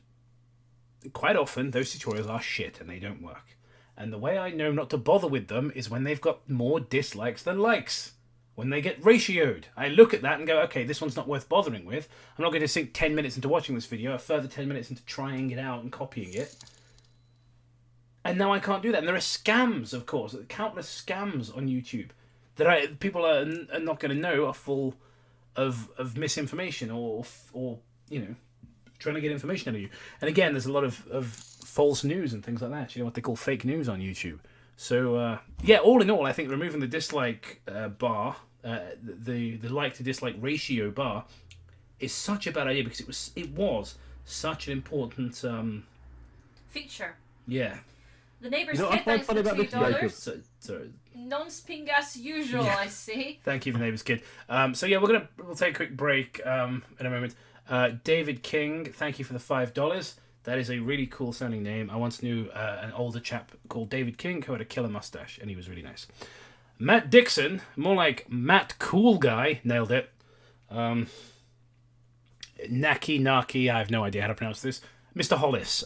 quite often, those tutorials are shit and they don't work. And the way I know not to bother with them is when they've got more dislikes than likes. When they get ratioed, I look at that and go, okay, this one's not worth bothering with. I'm not going to sink 10 minutes into watching this video, a further 10 minutes into trying it out and copying it. And now I can't do that. And there are scams, of course, countless scams on YouTube that people are not going to know are full of misinformation or trying to get information out of you. And again, there's a lot of false news and things like that. You know what they call fake news on YouTube. So all in all, I think removing the dislike bar, the like to dislike ratio bar, is such a bad idea because it was such an important feature. Yeah. The neighbour's kid, thanks for the $2. Sorry. Non-sping as usual, I see. Thank you, the neighbour's kid. We'll take a quick break in a moment. David King, thank you for the $5. That is a really cool sounding name. I once knew an older chap called David King who had a killer mustache, and he was really nice. Matt Dixon, more like Matt Cool Guy, nailed it. Naki, I have no idea how to pronounce this. Mr. Hollis,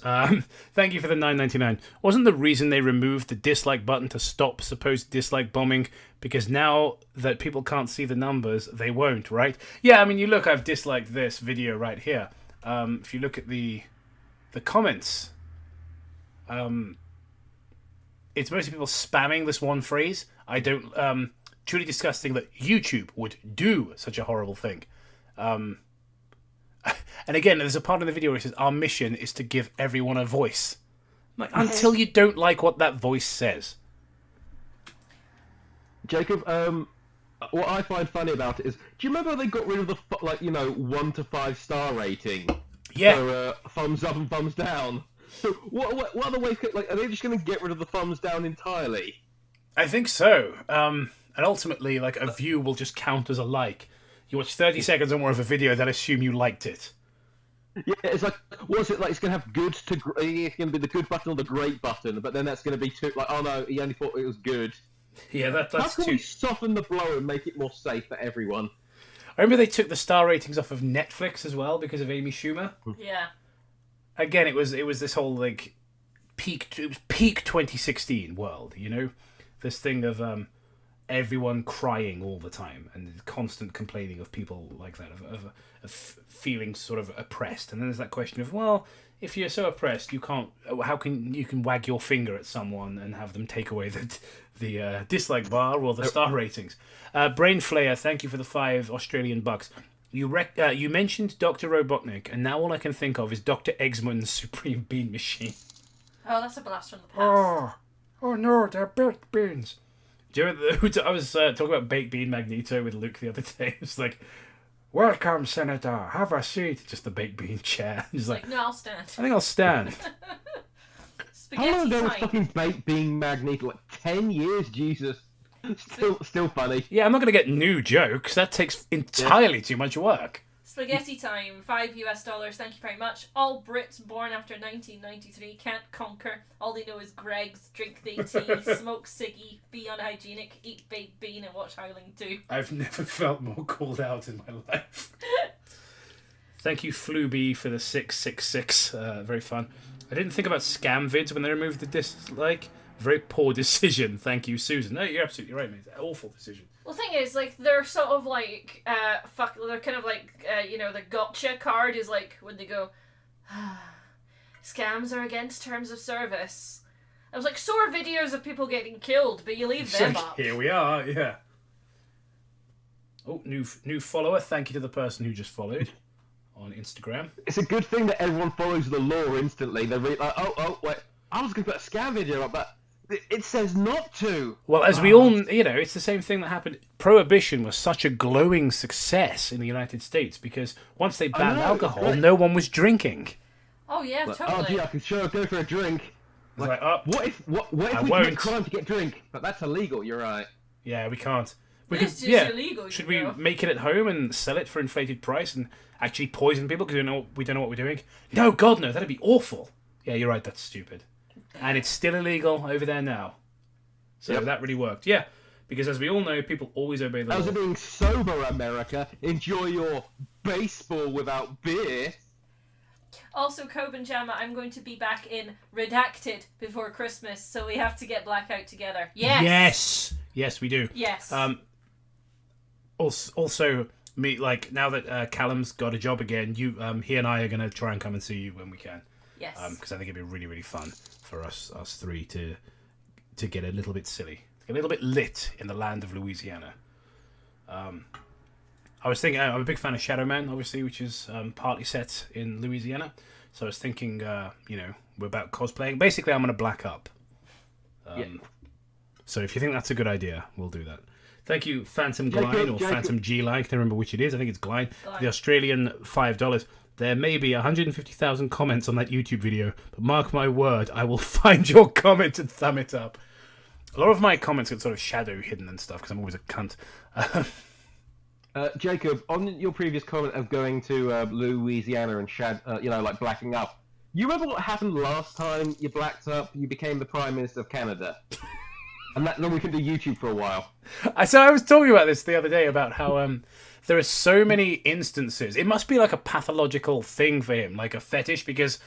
thank you for the $9.99. Wasn't the reason they removed the dislike button to stop supposed dislike bombing? Because now that people can't see the numbers, they won't, right? Yeah, I mean, you look, I've disliked this video right here. If you look at the comments, it's mostly people spamming this one phrase. I don't, truly disgusting that YouTube would do such a horrible thing. And again, there's a part of the video where it says, our mission is to give everyone a voice. Like, until you don't like what that voice says. Jacob, what I find funny about it is, do you remember they got rid of the 1 to 5 star rating? Yeah. For thumbs up and thumbs down. So what other ways? Are they just going to get rid of the thumbs down entirely? I think so. And ultimately, a view will just count as a like. You watch 30 seconds or more of a video, they'll assume you liked it. Yeah, it's like, what's it like? It's going to have good to great. It's going to be the good button or the great button, but then that's going to be too oh no, he only thought it was good. Yeah, that's How can we soften the blow and make it more safe for everyone? I remember they took the star ratings off of Netflix as well because of Amy Schumer. Yeah. Again, it was this whole peak 2016 world, you know, this thing of everyone crying all the time and constant complaining of people like that of feeling sort of oppressed. And then there's that question of, well, if you're so oppressed, you can wag your finger at someone and have them take away the dislike bar or the star ratings. Brain Flayer, thank you for the $5 You mentioned Dr. Robotnik, and now all I can think of is Dr. Eggsman's Supreme Bean Machine. Oh, that's a blast from the past. Oh no, they're baked beans. Do you remember I was talking about baked bean Magneto with Luke the other day. It's like, welcome, Senator. Have a seat. Just the baked bean chair. He's like, no, I'll stand. I think I'll stand. Spaghetti How long ago was time. fucking baked bean Magneto? 10 years, Jesus. Still funny. Yeah, I'm not going to get new jokes. That takes entirely too much work. Spaghetti time, $5. Thank you very much. All Brits born after 1993 can't conquer. All they know is Greggs, drink the tea, smoke ciggy, be unhygienic, eat baked bean, and watch Howling 2. I've never felt more called out in my life. Thank you, Fluby, for the 666. Very fun. I didn't think about scam vids when they removed the dislike. Very poor decision. Thank you, Susan. No, you're absolutely right, mate. Awful decision. Well, the thing is, they're sort of they're kind of the gotcha card is when they go, scams are against terms of service. I was like, so are videos of people getting killed, but you leave them up. Here we are, yeah. Oh, new follower. Thank you to the person who just followed. on Instagram. It's a good thing that everyone follows the law instantly. They're really like, oh, wait, I was going to put a scam video up, but it says not to. Well, as we all, it's the same thing that happened. Prohibition was such a glowing success in the United States because once they banned alcohol, no one was drinking. Oh yeah, Like, totally. oh, gee, I can sure go for a drink. Like, what if we commit crime to get drink? But that's illegal. You're right. Yeah, we can't. We This could, is illegal. Should you we know. make it at home and sell it for inflated price and actually poison people because we don't know what we're doing? No, God, no, that'd be awful. Yeah, you're right. That's stupid, and it's still illegal over there now. So that really worked. Yeah, because as we all know, people always obey the law. How's it being sober, America? Enjoy your baseball without beer. Also, Cobe and Jamma, I'm going to be back in Redacted before Christmas, so we have to get Blackout together. Yes. Yes, we do. Yes. Also, me now that Callum's got a job again, he and I are gonna try and come and see you when we can. Yes. Because I think it'd be really, really fun for us three to get a little bit silly, a little bit lit in the land of Louisiana. I was thinking, I'm a big fan of Shadow Man, obviously, which is partly set in Louisiana. So I was thinking, we're about cosplaying. Basically, I'm going to black up. So if you think that's a good idea, we'll do that. Thank you, Phantom Glide, or Phantom G-Line. I can't remember which it is. I think it's Glide. The Australian $5. There may be 150,000 comments on that YouTube video, but mark my word, I will find your comment and thumb it up. A lot of my comments get sort of shadow hidden and stuff, because I'm always a cunt. Jacob, on your previous comment of going to Louisiana and blacking up, you remember what happened last time you blacked up? You became the Prime Minister of Canada. And then we can do YouTube for a while. So I was talking about this the other day, about how there are so many instances. It must be like a pathological thing for him, like a fetish, because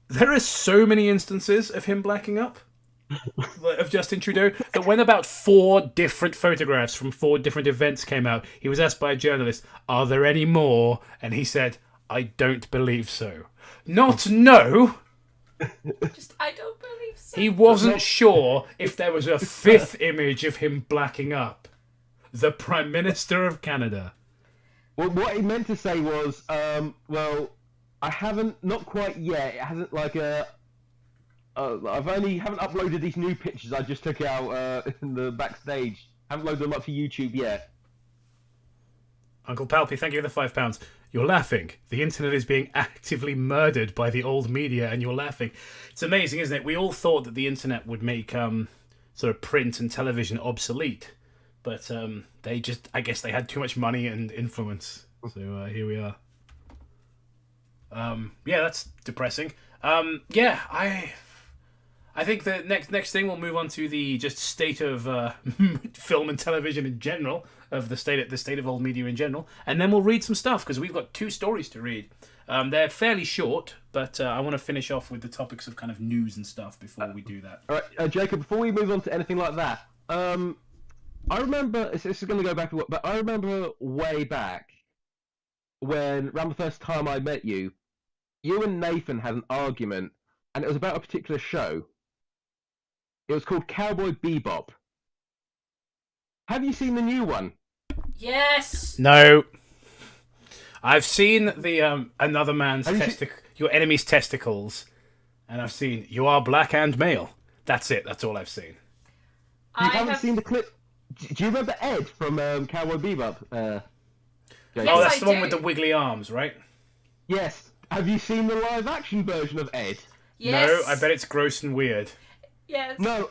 there are so many instances of him blacking up. Of Justin Trudeau, that when about 4 different photographs from 4 different events came out, he was asked by a journalist, "Are there any more?" And he said, "I don't believe so." Not no. Just, I don't believe so. He wasn't sure if there was a 5th image of him blacking up. The Prime Minister of Canada. Well, what he meant to say was, I haven't, not quite yet. It hasn't haven't uploaded these new pictures I just took out in the backstage. Haven't loaded them up for YouTube yet. Uncle Palpy, thank you for the £5. You're laughing. The internet is being actively murdered by the old media, and you're laughing. It's amazing, isn't it? We all thought that the internet would make sort of print and television obsolete, but I guess they had too much money and influence. So here we are. That's depressing. I think the next thing we'll move on to the just state of film and television in general, of the state of old media in general, and then we'll read some stuff because we've got 2 stories to read. They're fairly short, but I want to finish off with the topics of kind of news and stuff before we do that. All right, Jacob. Before we move on to anything like that, I remember this is going to go back to what, but I remember way back when around the first time I met you, you and Nathan had an argument, and it was about a particular show. It was called Cowboy Bebop. Have you seen the new one? Yes. No. I've seen the another man's your enemy's testicles, and I've seen You Are Black and Male. That's it. That's all I've seen. You haven't seen the clip? Do you remember Ed from Cowboy Bebop? Yes, that's the one with the wiggly arms, right? Yes. Have you seen the live-action version of Ed? Yes. No, I bet it's gross and weird. Yes. No,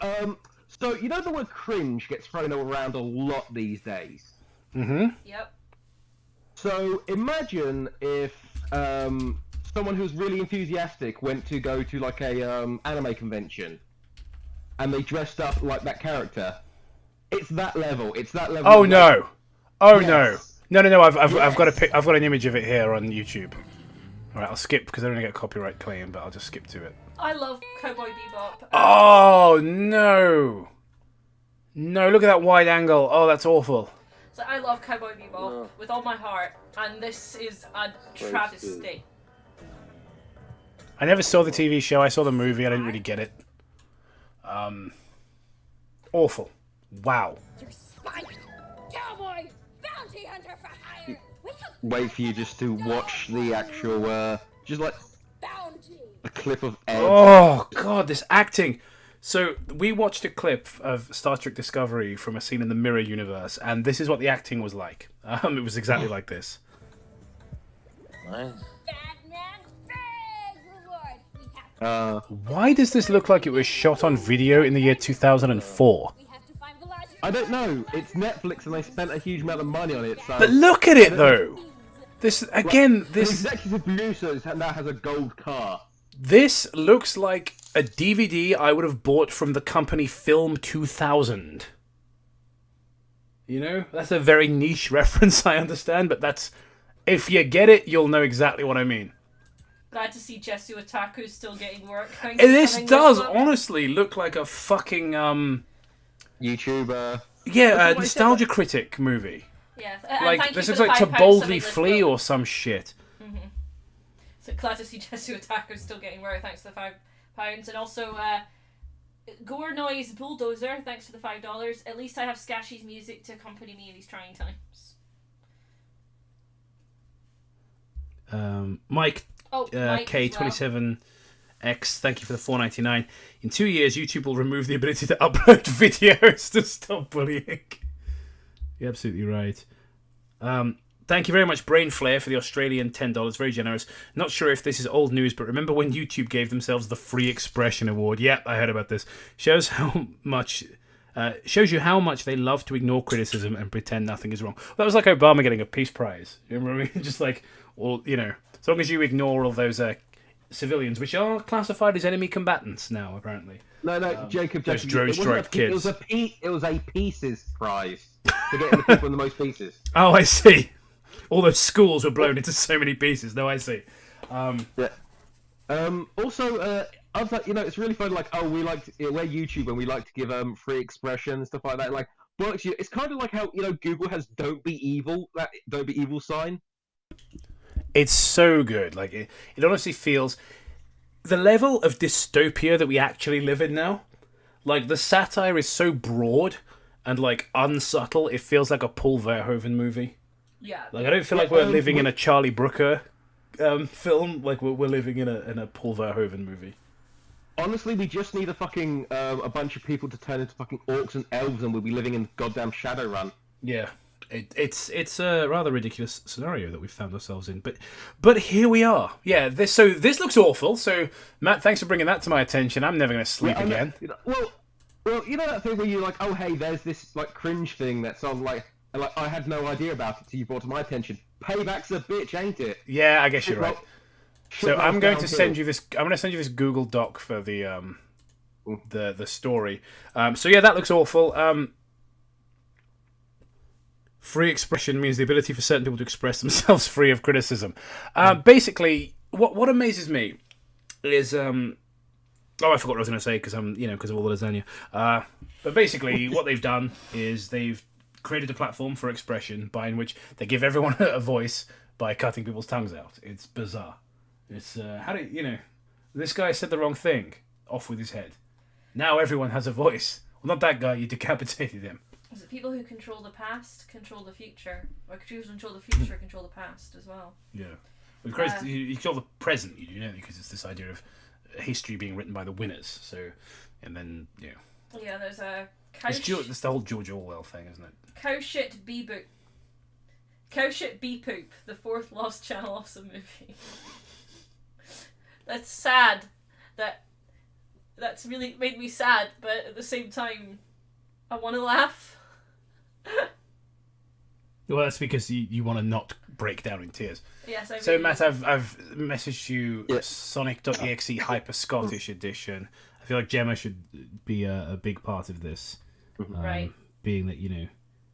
so you know the word cringe gets thrown around a lot these days? Mm-hmm. Yep. So imagine if someone who's really enthusiastic went to go to like a anime convention and they dressed up like that character. It's that level. Oh no! Oh yes. no! No! I've got I've got an image of it here on YouTube. All right, I'll skip because I don't get a copyright claim, but I'll just skip to it. I love Cowboy Bebop. Oh no! No, look at that wide angle. Oh, that's awful. So I love Cowboy Bebop with all my heart, and this is a travesty. I never saw the TV show. I saw the movie. I didn't really get it. Awful. Wow. You're spite, cowboy, Bounty hunter for hire. wait for you just to watch the actual, just like Bounty. a clip of Ed. Oh god, this acting. So we watched a clip of Star Trek Discovery from a scene in the Mirror universe, and this is what the acting was like. It was exactly like this. Batman's big reward. We have Why does this look like it was shot on video in the year 2004? we have to find the larger. I don't know. It's Netflix, and they spent a huge amount of money on it. So But look at it though. This again. the This executive producer now has a gold car. this looks like a DVD I would have bought from the company Film 2000. You know, that's a very niche reference, I understand, but that's if you get it, you'll know exactly what I mean. Glad to see Jesu Otaku still getting work. And this does honestly look like a fucking YouTuber. yeah, nostalgia critic movie. Yeah, Like this looks like To Boldly Flee or some shit. So glad to see Jesu Otaku still getting work. Thanks to the £5, and also Gore Noise Bulldozer. Thanks for the $5. At least I have Skashy's music to accompany me in these trying times. Mike Mike as K27X, thank you for the $4.99. In 2 years, YouTube will remove the ability to upload videos to stop bullying. You're absolutely right. Thank you very much, Brain Flare, for the Australian $10. Very generous. Not sure if this is old news, but remember when YouTube gave themselves the Free Expression Award? Yep, I heard about this. Shows you how much they love to ignore criticism and pretend nothing is wrong. That was like Obama getting a Peace Prize. You remember what I mean? Just like, well, you know, as long as you ignore all those civilians, which are classified as enemy combatants now, apparently. No, Jacob. Those Jacob, drone strike kids. It was a pieces prize for getting the people in the most pieces. Oh, I see. All those schools were blown into so many pieces. No, I see. Yeah. Also, I was like, you know, it's really fun. Like, oh, we're YouTube and we like to give free expression and stuff like that. Like, well, actually, it's kind of like how Google has "Don't be evil," that "Don't be evil" sign. It's so good. Like it honestly feels the level of dystopia that we actually live in now. Like the satire is so broad and like unsubtle. It feels like a Paul Verhoeven movie. Yeah. Like I don't feel like we're living in a Charlie Brooker film. Like we're living in a Paul Verhoeven movie. Honestly, we just need a bunch of people to turn into fucking orcs and elves, and we'll be living in goddamn Shadowrun. Yeah. It's a rather ridiculous scenario that we've found ourselves in, but here we are. Yeah, this looks awful. So Matt, thanks for bringing that to my attention. I'm never going to sleep again. Well, you know that thing where you're like, oh hey, there's this like cringe thing that's on like I had no idea about it till you brought it to my attention. Payback's a bitch, ain't it? Yeah, I guess you're right. So I'm going to send you this. I'm going to send you this Google Doc for the story. So yeah, that looks awful. Free expression means the ability for certain people to express themselves free of criticism. Basically, what amazes me is oh, I forgot what I was going to say because because of all the lasagna. But basically, what they've done is they've created a platform for expression in which they give everyone a voice by cutting people's tongues out. It's bizarre. It's this guy said the wrong thing. Off with his head. Now everyone has a voice. Well, not that guy. You decapitated him. Is it people who control the past control the future, or people who control the future control the past as well? Yeah, you control the present, because it's this idea of history being written by the winners. So, and then yeah, there's a cow. It's the whole George Orwell thing, isn't it? Cow shit bee poop. Cow shit bee poop. The fourth Lost Channel awesome movie. That's sad. That's really made me sad, but at the same time, I want to laugh. Well, that's because you want to not break down in tears. Yes, I So, really Matt, I've messaged you Sonic.exe Hyper Scottish Edition. I feel like Gemma should be a big part of this. Right. Being that,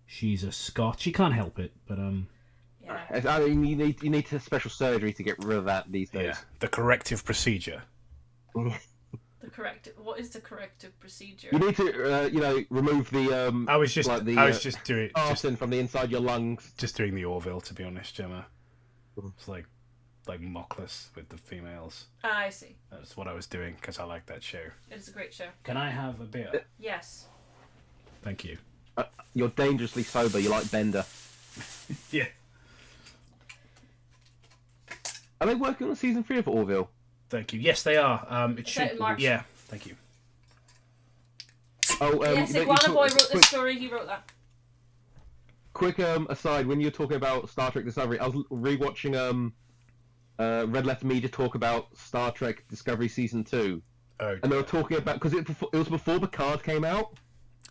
she's a Scot. She can't help it, but... Yeah. I mean, you need special surgery to get rid of that these days. Yeah, the corrective procedure. What is the corrective procedure? You need to, remove the. I was just doing arson from the inside your lungs. Just doing the Orville, to be honest, Gemma. It's like Mockless with the females. Ah, I see. That's what I was doing because I like that show. It is a great show. Can I have a beer? Yes. Thank you. You're dangerously sober. You like Bender. Yeah. Are they working on season 3 of Orville? Thank you. Yes, they are. It should. in March. Yeah. Thank you. Oh, Yes, Iguana Boy wrote this story. He wrote that. Quick aside, when you're talking about Star Trek Discovery, I was rewatching Red Letter Media talk about Star Trek Discovery season 2, Oh. and they were talking about because it was before Picard came out.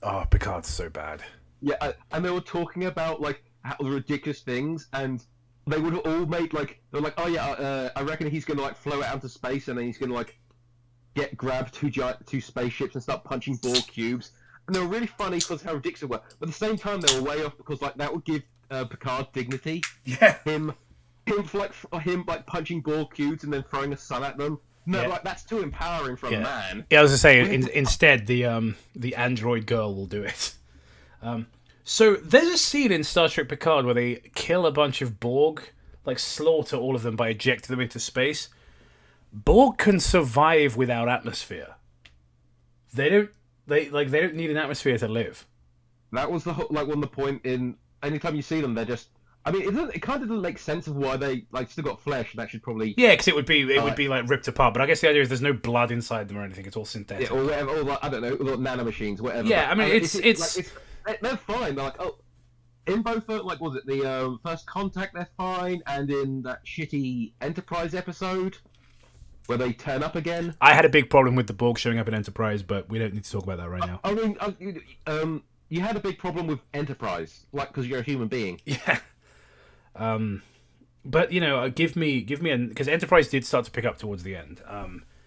Oh, Picard's so bad. Yeah, and they were talking about like how the ridiculous things, and they would have all made like they're like, oh yeah, I reckon he's gonna like float out into space, and then he's gonna like grab two spaceships and start punching Borg cubes. And they were really funny because how ridiculous they were. But at the same time, they were way off because like that would give Picard dignity. Yeah. Him punching Borg cubes and then throwing a sun at them. No, Yeah. like that's too empowering for a man. Yeah, I was gonna say instead the android girl will do it. So there's a scene in Star Trek Picard where they kill a bunch of Borg, like slaughter all of them by ejecting them into space. Borg can survive without atmosphere. They don't need an atmosphere to live. That was the one of the point in anytime you see them, they're just. I mean, it kind of doesn't make sense of why they like still got flesh. That should probably. Yeah, because it would be like ripped apart. But I guess the idea is there's no blood inside them or anything. It's all synthetic. Yeah, or whatever. Or like, I don't know, or nanomachines, whatever. Yeah, I mean, they're fine. They're like, oh, in both like was it the First Contact? They're fine, and in that shitty Enterprise episode where they turn up again. I had a big problem with the Borg showing up in Enterprise, but we don't need to talk about that right now. I mean, you had a big problem with Enterprise, like because you're a human being. Yeah. But you know, give me because Enterprise did start to pick up towards the end,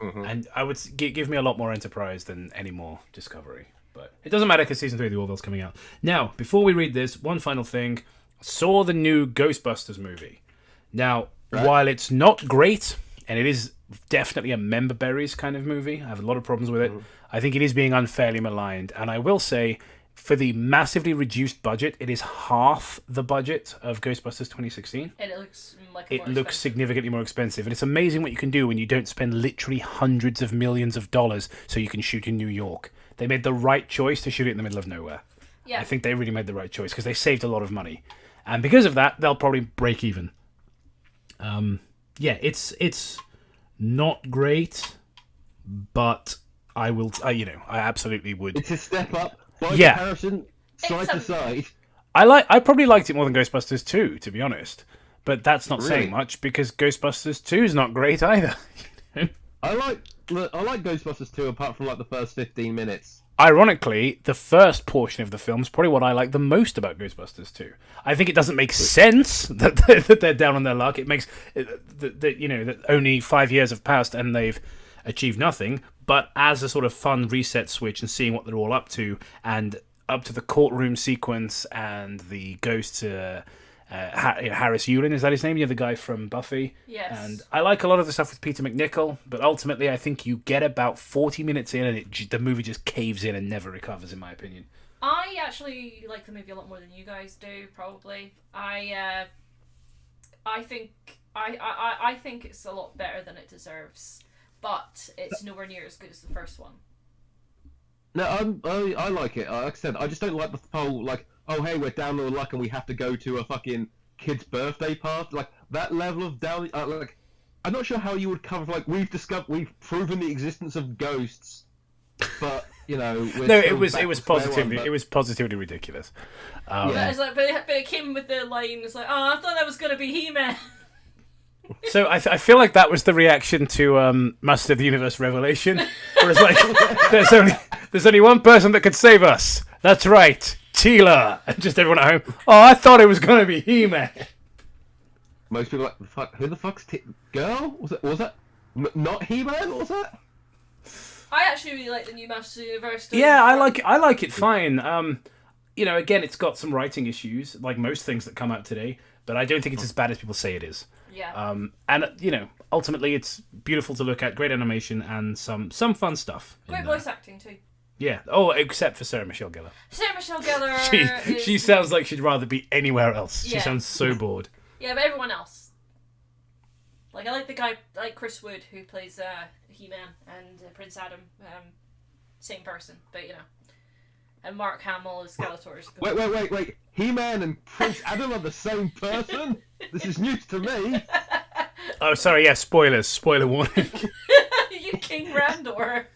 and I would give me a lot more Enterprise than any more Discovery. But it doesn't matter because season 3 of the Orville's coming out now. Before we read this, one final thing: saw the new Ghostbusters movie. Now, while it's not great, and it is definitely a member berries kind of movie, I have a lot of problems with it. I think it is being unfairly maligned, and I will say, for the massively reduced budget, it is half the budget of Ghostbusters 2016. And it looks like It looks significantly more expensive, and it's amazing what you can do when you don't spend literally hundreds of millions of dollars so you can shoot in New York. They made the right choice to shoot it in the middle of nowhere. Yeah. I think they really made the right choice because they saved a lot of money, and because of that, they'll probably break even. Yeah, it's not great, but I absolutely would. It's a step up. By Yeah. comparison, side to side. I probably liked it more than Ghostbusters 2, to be honest. But that's not Really? saying much because Ghostbusters 2 is not great either. I like Ghostbusters 2 apart from like the first 15 minutes. Ironically, the first portion of the film is probably what I like the most about Ghostbusters 2. I think it doesn't make sense that they're down on their luck. It makes that only 5 years have passed and they've achieved nothing. But as a sort of fun reset switch and seeing what they're all up to, and up to the courtroom sequence and the ghost Harris Yulin, is that his name? You're the guy from Buffy. Yes. And I like a lot of the stuff with Peter McNichol, but ultimately I think you get about 40 minutes in and the movie just caves in and never recovers, in my opinion. I actually like the movie a lot more than you guys do, probably. I think it's a lot better than it deserves, but it's nowhere near as good as the first one. No, I like it. Like I said, I just don't like the whole like, oh hey, we're down on luck and we have to go to a fucking kid's birthday party. Like that level of down. Like, I'm not sure how you would cover. Like we've proven the existence of ghosts, but you know. No, it was positively ridiculous. Yeah. It's like, but it came with the line. It's like, oh, I thought that was gonna be He-Man. So I feel like that was the reaction to Master of the Universe Revelation, where it's like there's only one person that could save us. That's right, Teela, and just everyone at home. Oh, I thought it was going to be He-Man. Most people are like, who the fuck's girl? Was that not He-Man? What was that? I actually really like the new Master of the Universe story. Yeah, I like it fine. Again, it's got some writing issues, like most things that come out today, but I don't think it's as bad as people say it is. Yeah. And ultimately, it's beautiful to look at, great animation, and some fun stuff. Great voice acting too. Yeah. Oh, except for Sarah Michelle Gellar. Sarah Michelle Gellar. She sounds like she'd rather be anywhere else. Yeah. She sounds so bored. Yeah, but everyone else. Like I like the guy like Chris Wood who plays He-Man and Prince Adam. Same person, but and Mark Hamill as Skeletor's. Wait. He-Man and Prince Adam are the same person? This is news to me. Oh, sorry, yeah, spoilers. Spoiler warning. You King Randor.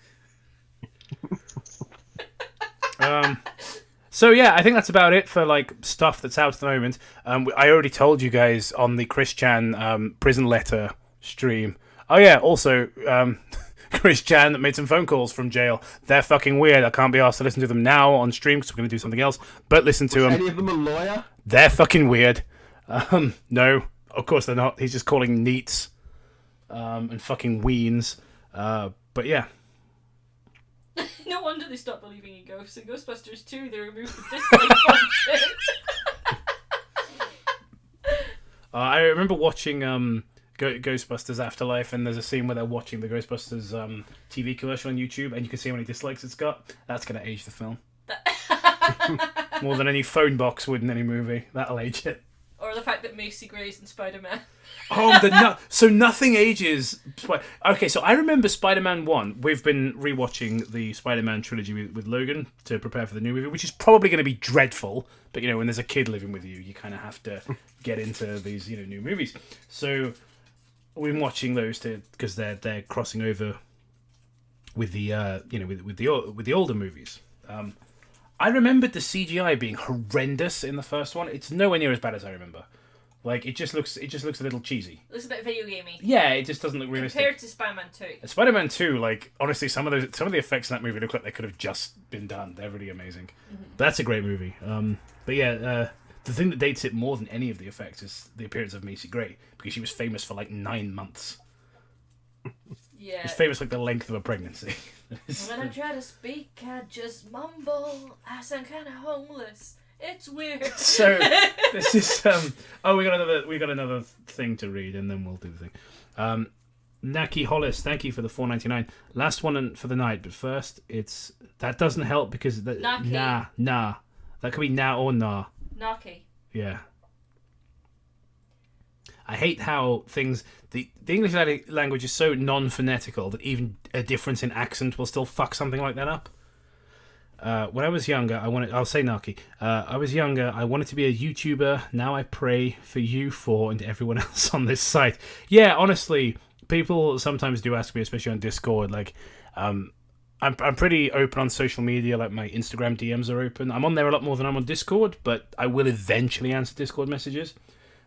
So yeah, I think that's about it for like stuff that's out at the moment. I already told you guys on the Chris Chan prison letter stream. Oh yeah, also Chris Chan that made some phone calls from jail. They're fucking weird. I can't be asked to listen to them now on stream because we're going to do something else. But listen to them. Any of them a lawyer? They're fucking weird. No, of course they're not. He's just calling neats and fucking weens. But yeah. No wonder they stopped believing in ghosts. In Ghostbusters 2, they removed the dislike function. I remember watching Ghostbusters Afterlife, and there's a scene where they're watching the Ghostbusters TV commercial on YouTube, and you can see how many dislikes it's got. That's going to age the film. More than any phone box would in any movie. That'll age it. Or the fact that Macy Gray's in Spider-Man. Oh, so nothing ages. Okay, so I remember Spider-Man 1. We've been rewatching the Spider-Man trilogy with Logan to prepare for the new movie, which is probably going to be dreadful. But, when there's a kid living with you, you kind of have to get into these, new movies. So we've been watching those because they're crossing over with the, with the older movies. I remembered the CGI being horrendous in the first one. It's nowhere near as bad as I remember. Like it just looks a little cheesy. Looks a bit video gamey. Yeah, it just doesn't look realistic. Compared to Spider-Man 2. Spider-Man 2, like honestly, some of the effects in that movie look like they could have just been done. They're really amazing. Mm-hmm. That's a great movie. But yeah, the thing that dates it more than any of the effects is the appearance of Macy Gray because she was famous for like 9 months. Yeah. She's famous like the length of a pregnancy. When I try to speak, I just mumble. I sound kind of homeless. It's weird. So this is we got another thing to read, and then we'll do the thing. Naki Hollis, thank you for the $4.99. Last one for the night, but first that doesn't help because nah. That could be nah or nah. Naki. Yeah. I hate how the English language is so non-phonetical that even a difference in accent will still fuck something like that up. When I was younger, I'll say Naki. I was younger, I wanted to be a YouTuber. Now I pray for you four and everyone else on this site. Yeah, honestly, people sometimes do ask me, especially on Discord, like, I'm pretty open on social media, like my Instagram DMs are open. I'm on there a lot more than I'm on Discord, but I will eventually answer Discord messages.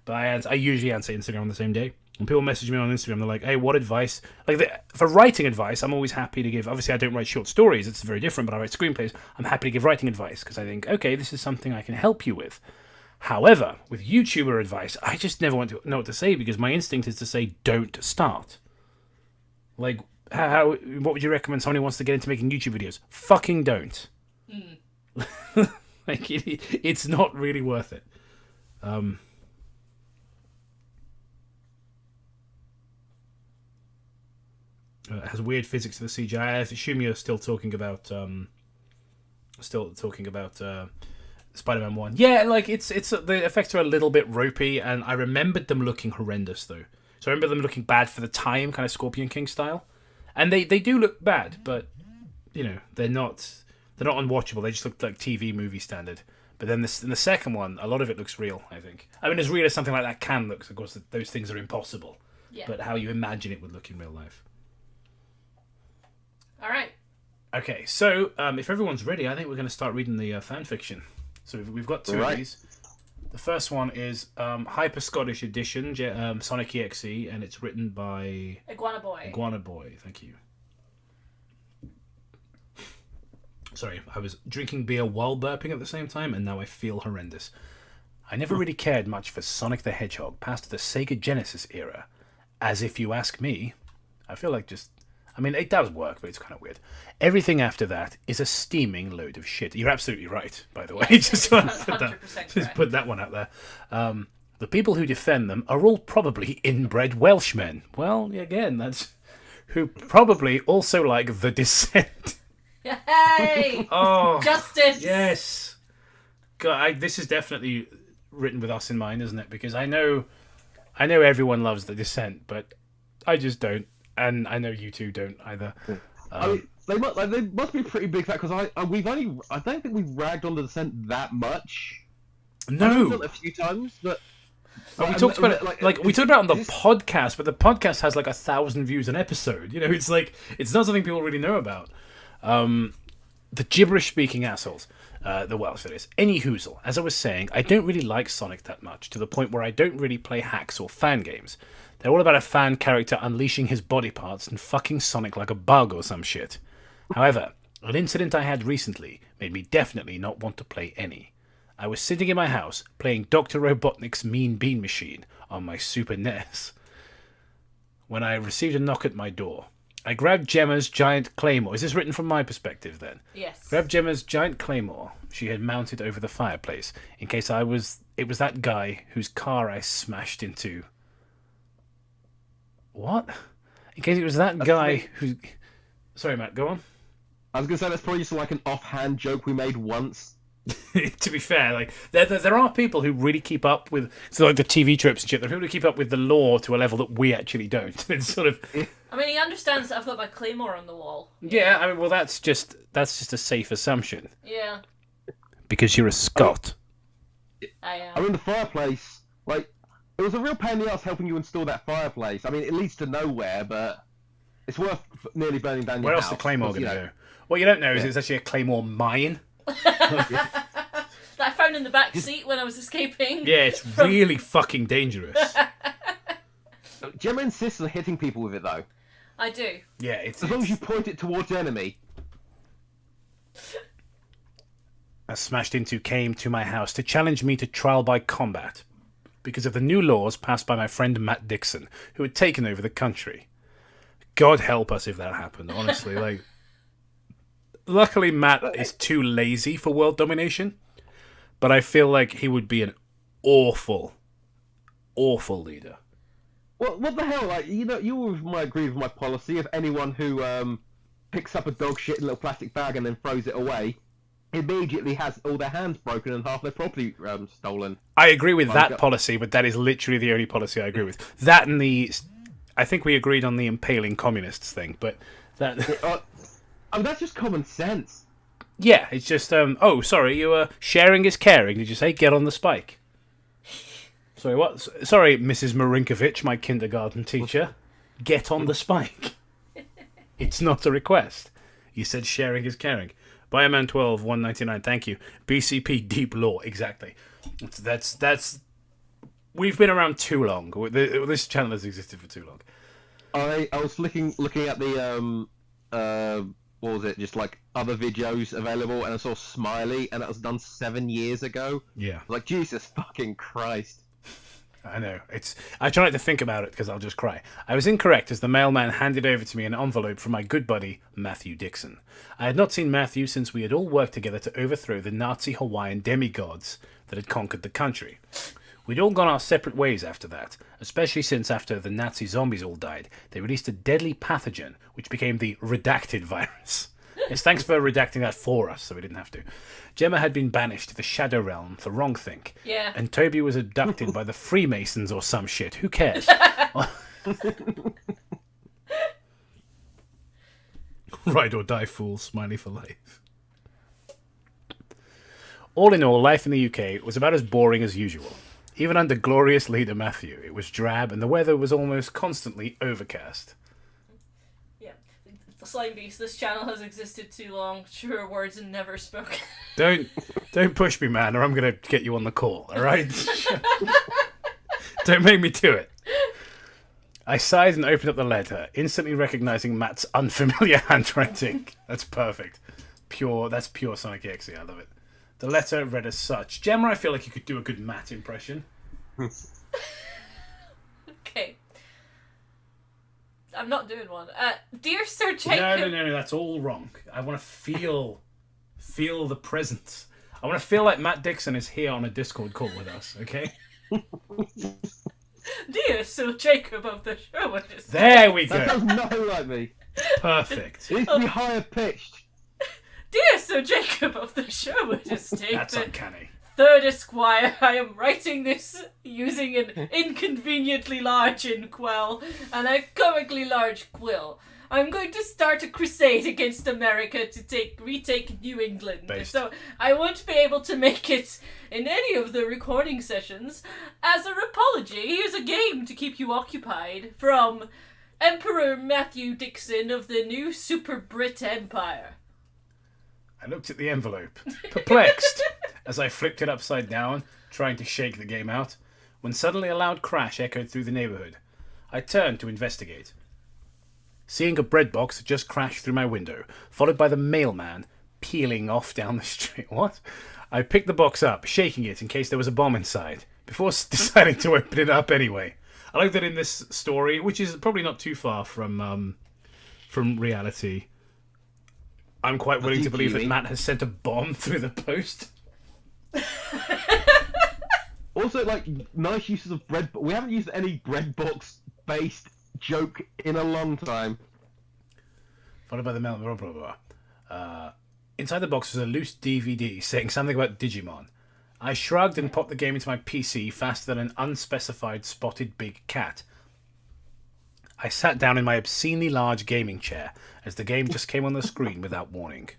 But I usually answer Instagram on the same day. When people message me on Instagram, they're like, hey, what advice? For writing advice, I'm always happy to give. Obviously, I don't write short stories. It's very different, but I write screenplays. I'm happy to give writing advice because I think, okay, this is something I can help you with. However, with YouTuber advice, I just never want to know what to say because my instinct is to say, don't start. Like, what would you recommend someone who wants to get into making YouTube videos? Fucking don't. Like, it's not really worth it. It has weird physics to the CGI. I assume you're still talking about Spider-Man 1. Yeah, like it's the effects are a little bit ropey, and I remembered them looking horrendous though. So I remember them looking bad for the time, kind of Scorpion King style, and they do look bad, but they're not unwatchable. They just look like TV movie standard. But then in the second one, a lot of it looks real. I think. I mean, as real as something like that can look. Of course, those things are impossible. Yeah. But how you imagine it would look in real life. All right. Okay, so if everyone's ready, I think we're going to start reading the fan fiction. So we've got two of these. The first one is Hyper Scottish Edition, Sonic EXE, and it's written by Iguana Boy. Iguana Boy, thank you. Sorry, I was drinking beer while burping at the same time, and now I feel horrendous. I never really cared much for Sonic the Hedgehog past the Sega Genesis era. As if you ask me, I feel like it does work, but it's kind of weird. Everything after that is a steaming load of shit. You're absolutely right, by the way. Just put that one out there. The people who defend them are all probably inbred Welshmen. Well, again, that's who probably also like The Descent. Hey! Oh, justice! Yes. God, this is definitely written with us in mind, isn't it? Because I know everyone loves The Descent, but I just don't. And I know you two don't either. they must be a pretty big fan because I don't think we've ragged on the Descent that much. No, I've done it a few times, but we talked about it we talked about it on the podcast, but the podcast has like 1,000 views an episode. You know, it's like it's not something people really know about. The gibberish speaking assholes. The Welsh, that is. Any hoozle. As I was saying, I don't really like Sonic that much, to the point where I don't really play hacks or fan games. They're all about a fan character unleashing his body parts and fucking Sonic like a bug or some shit. However, an incident I had recently made me definitely not want to play any. I was sitting in my house playing Dr. Robotnik's Mean Bean Machine on my Super NES when I received a knock at my door. I grabbed Gemma's giant claymore. Is this written from my perspective, then? Yes. Grabbed Gemma's giant claymore she had mounted over the fireplace, in case it was that guy whose car I smashed into. What? In case it was that guy who... Sorry, Matt, go on. I was going to say, that's probably just like an offhand joke we made once. To be fair, like there are people who really keep up with like the TV tropes and shit. There are people who keep up with the lore to a level that we actually don't. It's sort of. I mean, he understands that I've got my claymore on the wall. Yeah, I mean, well, that's just a safe assumption. Yeah. Because you're a Scot. I am. I mean, the fireplace, like, it was a real pain in the ass helping you install that fireplace. I mean, it leads to nowhere, but it's worth nearly burning down your Where house. else the claymore going to You go? What you don't know is it's actually a claymore mine. That I found in the back seat when I was escaping. Yeah, it's really fucking dangerous. Gemma insists on hitting people with it, though. I do. Yeah, it's As long as you point it towards the enemy. I smashed into came to my house to challenge me to trial by combat because of the new laws passed by my friend Matt Dixon, who had taken over the country. God help us if that happened, honestly. Like, luckily Matt is too lazy for world domination, but I feel like he would be an awful, awful leader. Well, what the hell? Like, you know, you might agree with my policy of anyone who picks up a dog shit in a little plastic bag and then throws it away immediately has all their hands broken and half their property stolen. I agree with that policy, but that is literally the only policy I agree with. That and I think we agreed on the impaling communists thing, but that... I mean, that's just common sense. Yeah, it's just, oh, sorry, you were sharing is caring. Did you say get on the spike? Sorry, what? Sorry, Mrs. Marinkovich, my kindergarten teacher. Get on the spike. It's not a request. You said sharing is caring. Bioman 12, 199, thank you. BCP Deep Law, exactly. That's... We've been around too long. This channel has existed for too long. I was looking at the, what was it, just like other videos available, and I saw Smiley, and that was done 7 years ago. Yeah. Like, Jesus fucking Christ. I know. I try not to think about it because I'll just cry. I was incorrect as the mailman handed over to me an envelope from my good buddy, Matthew Dixon. I had not seen Matthew since we had all worked together to overthrow the Nazi Hawaiian demigods that had conquered the country. We'd all gone our separate ways after that, especially since after the Nazi zombies all died, they released a deadly pathogen, which became the redacted virus. Yes, thanks for redacting that for us, so we didn't have to. Gemma had been banished to the Shadow Realm for wrongthink. Yeah. And Toby was abducted by the Freemasons or some shit. Who cares? Ride or die, fool. Smiley for life. All in all, life in the UK was about as boring as usual. Even under glorious leader Matthew, it was drab and the weather was almost constantly overcast. Yeah. The Slime Beast, this channel has existed too long. Truer words and never spoken. Don't push me, man, or I'm going to get you on the call, alright? Don't make me do it. I sighed and opened up the letter, instantly recognizing Matt's unfamiliar handwriting. That's perfect. That's pure Sonic EXE, I love it. The letter read as such. Gemma, I feel like you could do a good Matt impression. Okay. I'm not doing one. Dear Sir Jacob... No, that's all wrong. I want to feel the presence. I want to feel like Matt Dixon is here on a Discord call with us, okay? Dear Sir Jacob of the show... There we go. That sounds nothing like me. Perfect. It needs to be higher pitched. Dear Sir Jacob of the show Majesty, That's uncanny. Third Esquire, I am writing this using an inconveniently large inkwell and a comically large quill. I'm going to start a crusade against America to retake New England. Based. So I won't be able to make it in any of the recording sessions. As an apology, here's a game to keep you occupied from Emperor Matthew Dixon of the new Super Brit Empire. I looked at the envelope, perplexed, as I flipped it upside down, trying to shake the game out, when suddenly a loud crash echoed through the neighbourhood. I turned to investigate. Seeing a bread box had just crashed through my window, followed by the mailman peeling off down the street. What? I picked the box up, shaking it in case there was a bomb inside, before deciding to open it up anyway. I like that in this story, which is probably not too far from reality, I'm quite willing to believe that Matt has sent a bomb through the post. Also, like, nice uses of bread. We haven't used any bread box-based joke in a long time. Followed by the mail, blah, blah, blah. Inside the box was a loose DVD saying something about Digimon. I shrugged and popped the game into my PC faster than an unspecified spotted big cat. I sat down in my obscenely large gaming chair as the game just came on the screen without warning.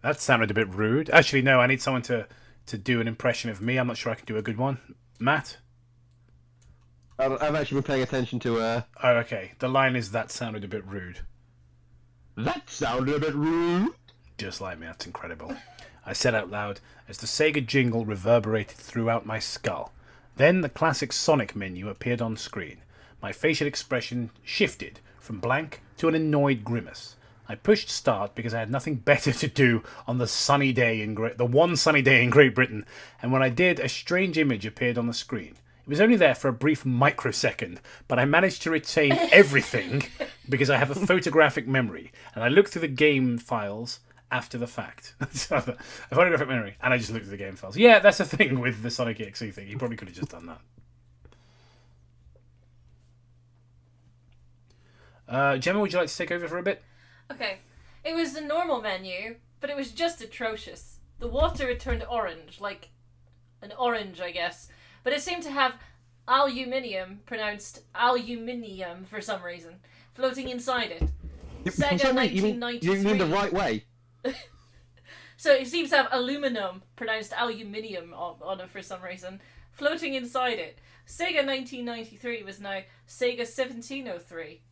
That sounded a bit rude. Actually, no, I need someone to do an impression of me. I'm not sure I can do a good one. Matt? I've actually been paying attention to Oh, okay. The line is, that sounded a bit rude. That sounded a bit rude. Just like me, that's incredible. I said out loud as the Sega jingle reverberated throughout my skull. Then the classic Sonic menu appeared on screen. My facial expression shifted from blank to an annoyed grimace. I pushed start because I had nothing better to do on the one sunny day in Great Britain, and when I did, a strange image appeared on the screen. It was only there for a brief microsecond, but I managed to retain everything because I have a photographic memory, and I looked through the game files after the fact. A photographic memory, and I just looked at the game files. Yeah, that's the thing with the Sonic EXE thing. You probably could have just done that. Gemma, would you like to take over for a bit? Okay, it was the normal menu, but it was just atrocious. The water had turned orange, like an orange, I guess. But it seemed to have aluminium, pronounced aluminium for some reason, floating inside it. Sega 1993. You mean the right way? So it seems to have aluminum, pronounced aluminium, on it for some reason, floating inside it. Sega 1993 was now Sega 1703.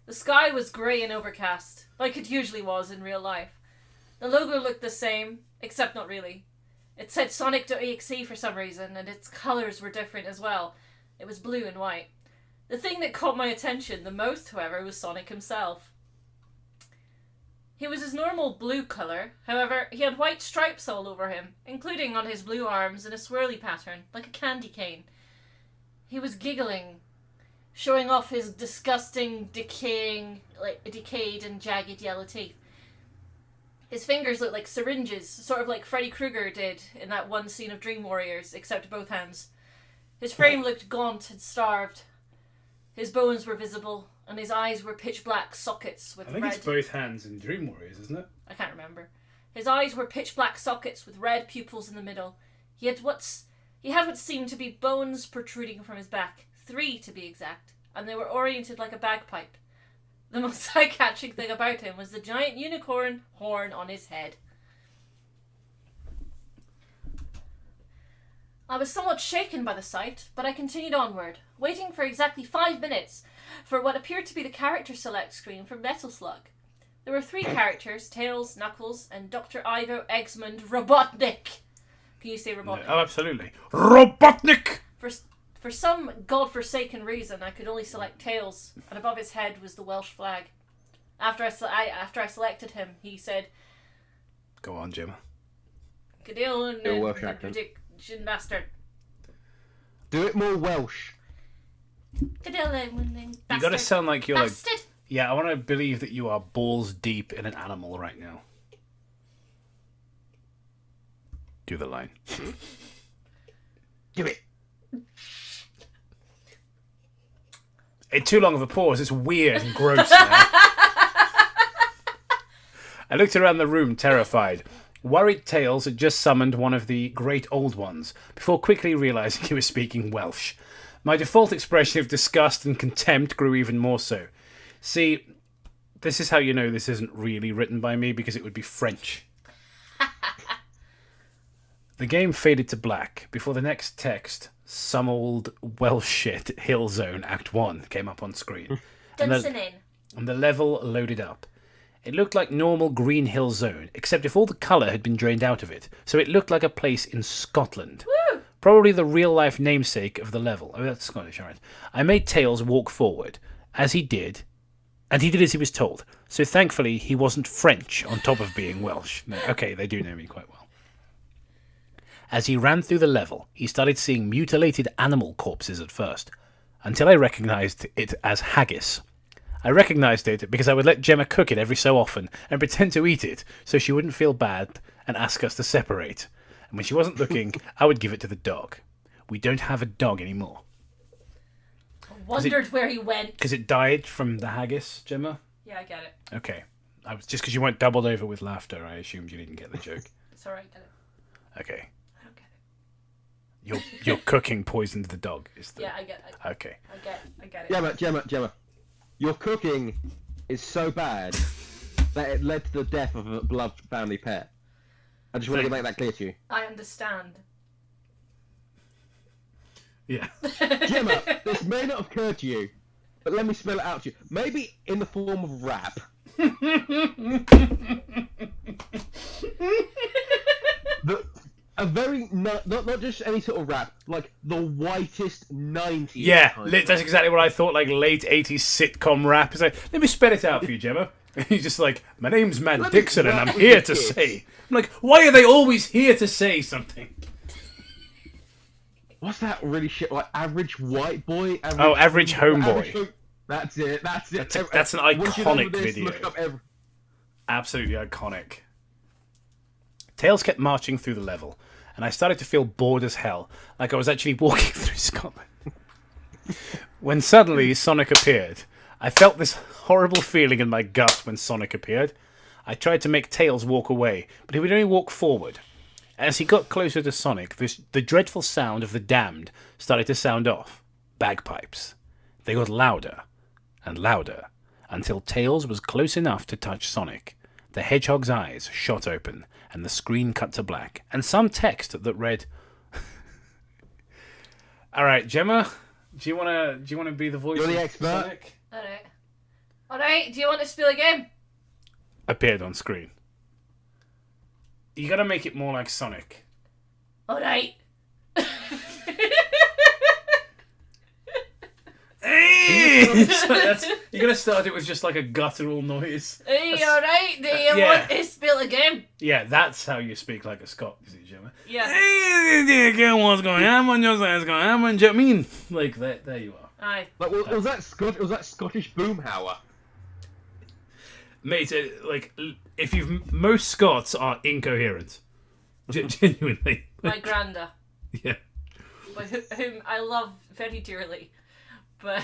The sky was grey and overcast, like it usually was in real life. The logo looked the same, except not really. It said Sonic.exe for some reason, and its colours were different as well. It was blue and white. The thing that caught my attention the most, however, was Sonic himself. He was his normal blue colour, however, he had white stripes all over him, including on his blue arms in a swirly pattern, like a candy cane. He was giggling, showing off his disgusting, decayed and jagged yellow teeth. His fingers looked like syringes, sort of like Freddy Krueger did in that one scene of Dream Warriors, except both hands. His frame looked gaunt and starved. His bones were visible, and his eyes were pitch black sockets with red... I think it's both hands in Dream Warriors, isn't it? I can't remember. His eyes were pitch black sockets with red pupils in the middle. He had what seemed to be bones protruding from his back, 3 to be exact, and they were oriented like a bagpipe. The most eye-catching thing about him was the giant unicorn horn on his head. I was somewhat shaken by the sight, but I continued onward, waiting for exactly 5 minutes for what appeared to be the character select screen from Metal Slug. There were 3 characters, Tails, Knuckles, and Dr. Ivo Eggsmond Robotnik. Can you say Robotnik? No, oh, absolutely. Robotnik! For some godforsaken reason, I could only select Tails, and above his head was the Welsh flag. After I selected him, he said, "Go on, Gemma." "Good Welsh accent. Bastard. Do it more Welsh. You You gotta sound like you're bastard. like... Yeah, I want to believe that you are balls deep in an animal right now. Do the line. Do it. It's too long of a pause. It's weird and gross now. I looked around the room, terrified. Worried Tails had just summoned one of the great old ones, before quickly realising he was speaking Welsh. My default expression of disgust and contempt grew even more so. See, This is how you know this isn't really written by me, because it would be French. The game faded to black before the next text, "Some old Welsh shit, Hill Zone, Act 1, came up on screen. and the level loaded up. It looked like normal Green Hill Zone, except if all the colour had been drained out of it, so it looked like a place in Scotland. Woo! Probably the real-life namesake of the level. Oh, that's Scottish, alright. I made Tails walk forward, as he did, and he did as he was told. So thankfully, he wasn't French on top of being Welsh. No, okay, they do know me quite well. As he ran through the level, he started seeing mutilated animal corpses at first, until I recognised it as haggis. I recognised it because I would let Gemma cook it every so often and pretend to eat it so she wouldn't feel bad and ask us to separate. And when she wasn't looking, I would give it to the dog. We don't have a dog anymore. I wondered where he went. Because it died from the haggis, Gemma? Yeah, I get it. Okay. I was just because you weren't doubled over with laughter, I assumed you didn't get the joke. It's alright, get it. Okay. I don't get it. Your cooking poisoned the dog. Yeah, I get it. Okay. I get it. Gemma. Your cooking is so bad that it led to the death of a beloved family pet. I just want to make that clear to you. I understand. Yeah. Gemma, this may not occur to you, but let me spell it out to you. Maybe in the form of rap. A very not just any sort of rap, like the whitest 90s. Yeah, that's exactly what I thought. Like late 80s sitcom rap. It's like, let me spell it out for you, Gemma. And he's just like, my name's Matt Dixon, and I'm here to say. I'm like, why are they always here to say something? What's that really shit? Like average white boy? Average homeboy. That's it. That's an iconic video. Look up Absolutely iconic. Tails kept marching through the level, and I started to feel bored as hell, like I was actually walking through Scotland. When suddenly Sonic appeared, I felt this horrible feeling in my gut when Sonic appeared. I tried to make Tails walk away, but he would only walk forward. As he got closer to Sonic, the dreadful sound of the damned started to sound off. Bagpipes. They got louder and louder, until Tails was close enough to touch Sonic. The hedgehog's eyes shot open, and the screen cut to black, and some text that read, "All right, Gemma, do you wanna be the voice You're the of expert. Sonic?" All right. Do you want to spill a game? Appeared on screen. You gotta make it more like Sonic. All right. You're gonna start it with just like a guttural noise. Hey, all right. Do you want to spill a game? Yeah, that's how you speak like a Scot, is it, Gemma? Yeah. Hey, what's going on? Your side's going on. I mean, like that. There you are. Aye. Like, was that Scottish boomhauer? Mate, if most Scots are incoherent. Genuinely. My granda, Yeah. whom I love very dearly, but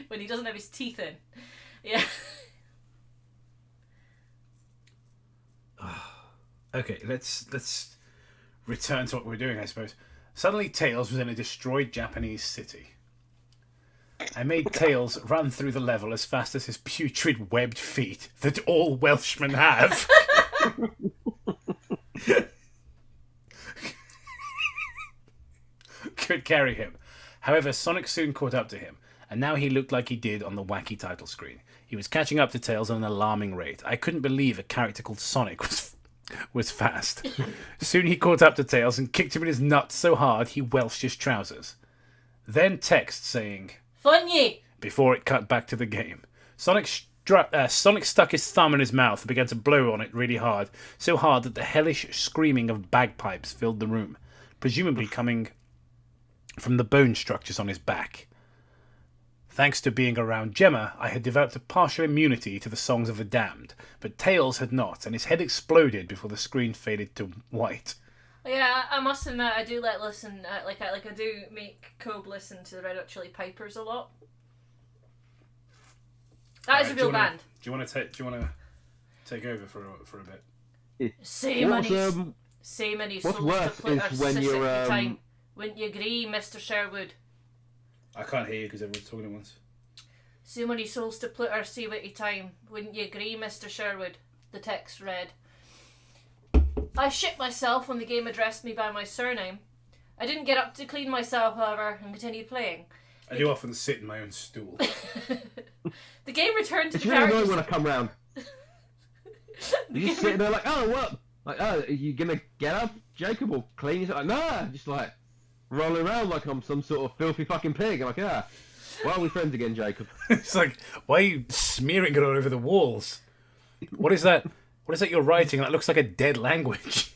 when he doesn't have his teeth in, yeah. Okay, let's return to what we're doing, I suppose. Suddenly Tails was in a destroyed Japanese city. I made Tails run through the level as fast as his putrid webbed feet that all Welshmen have. Could carry him. However, Sonic soon caught up to him, and now he looked like he did on the wacky title screen. He was catching up to Tails at an alarming rate. I couldn't believe a character called Sonic was fast. Soon he caught up to Tails and kicked him in his nuts so hard he welched his trousers. Then text saying, Funny. Before it cut back to the game. Sonic stuck his thumb in his mouth and began to blow on it really hard, so hard that the hellish screaming of bagpipes filled the room, presumably coming from the bone structures on his back. Thanks to being around Gemma, I had developed a partial immunity to the songs of the damned, but Tails had not, and his head exploded before the screen faded to white. Yeah, I must admit, I do listen. I do make Cobe listen to the Red Hot Chili Pipers a lot. That is a real band. Do you want to take over for a bit? Say many souls to put our sissic time. Wouldn't you agree, Mr. Sherwood? I can't hear you because everyone's talking at once. So many souls to plutter, see what you time. Wouldn't you agree, Mr. Sherwood? The text read. I shit myself when the game addressed me by my surname. I didn't get up to clean myself, however, and continued playing. I do often sit in my own stool. The game returned to It's the really characters... annoying when I come round. You just sitting there like, oh, what? Like, oh, are you gonna get up, Jacob, or clean yourself? Like, nah, just like rolling around like I'm some sort of filthy fucking pig. I'm like, yeah. Why are we friends again, Jacob? It's like, why are you smearing it all over the walls? What is that? What is that you're writing? That looks like a dead language.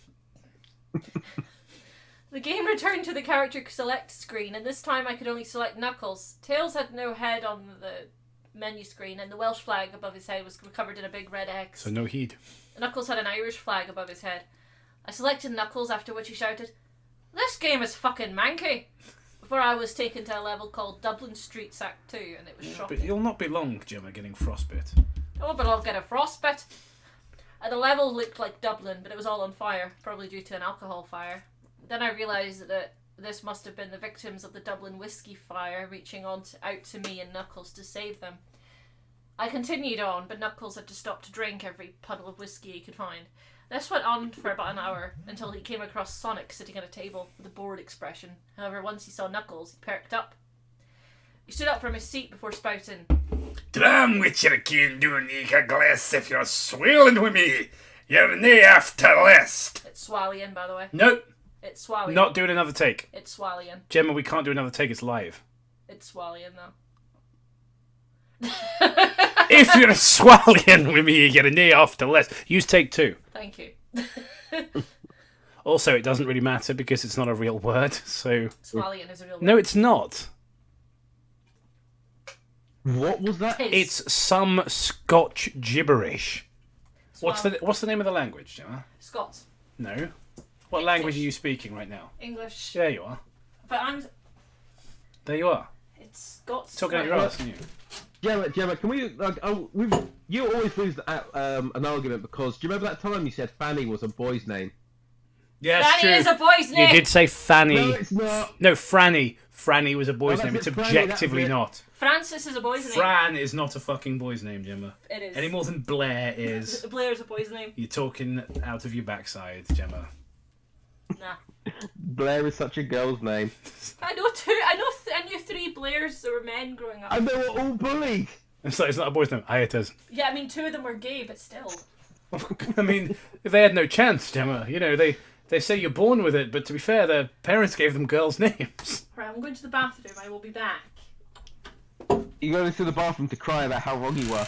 The game returned to the character select screen, and this time I could only select Knuckles. Tails had no head on the menu screen, and the Welsh flag above his head was covered in a big red X. So no heed. Knuckles had an Irish flag above his head. I selected Knuckles, after which he shouted, "This game is fucking manky!" Before I was taken to a level called Dublin Streets Act 2, and it was shocking. But you'll not be long, Gemma, getting frostbite. Oh, but I'll get a frostbite. The level looked like Dublin, but it was all on fire, probably due to an alcohol fire. Then I realised that this must have been the victims of the Dublin whiskey fire reaching out to me and Knuckles to save them. I continued on, but Knuckles had to stop to drink every puddle of whiskey he could find. This went on for about an hour, until he came across Sonic sitting at a table with a bored expression. However, once he saw Knuckles, he perked up. He stood up from his seat before spouting, Dram with your kin doing a glass if you're swilling with me. You're nae after list. It's Swallian, by the way. Nope. It's Swallian. Not doing another take. It's Swallian. Gemma, we can't do another take, it's live. It's Swallian, though. If you're swallion with me, you get a nae after list. Use take 2. Thank you. Also, it doesn't really matter because it's not a real word, so... Swallian is a real word. No, it's not. What was that? It's some Scotch gibberish. What's the name of the language, Gemma? Scots. No. What language are you speaking right now? English. There you are. But There you are. it's Scots. Talking out your ass, aren't you? Gemma, can we like? You always lose an argument because do you remember that time you said Fanny was a boy's name? Yeah, it's Fanny true. is a boy's name. You did say Fanny. No, it's not. No, Franny. Franny was a boy's Oh, name. that's It's it, Franny, objectively that's it. not. Francis is a boy's name. Fran is not a fucking boy's name, Gemma. It is. Any more than Blair is. Blair's a boy's name. You're talking out of your backside, Gemma. Nah. Blair is such a girl's name. I know two. I knew 3 Blairs that were men growing up. And they were all bullied. It's not a boy's name. Aye, it is. Yeah, I mean 2 of them were gay, but still. I mean, they had no chance, Gemma. You know, they say you're born with it, but to be fair, their parents gave them girls' names. Right, I'm going to the bathroom. I will be back. You go into the bathroom to cry about how wrong you were.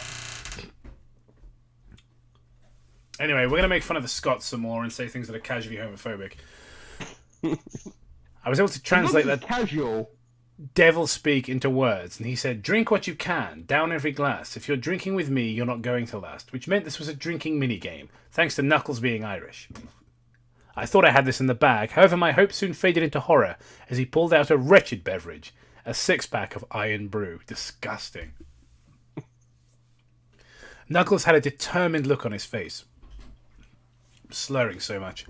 Anyway, we're going to make fun of the Scots some more and say things that are casually homophobic. I was able to translate that Casual. devil speak into words, and he said, drink what you can, down every glass. If you're drinking with me, you're not going to last, which meant this was a drinking minigame, thanks to Knuckles being Irish. I thought I had this in the bag, however my hope soon faded into horror as he pulled out a wretched beverage, a 6-pack of Iron Brew. Disgusting. Knuckles had a determined look on his face, slurring so much.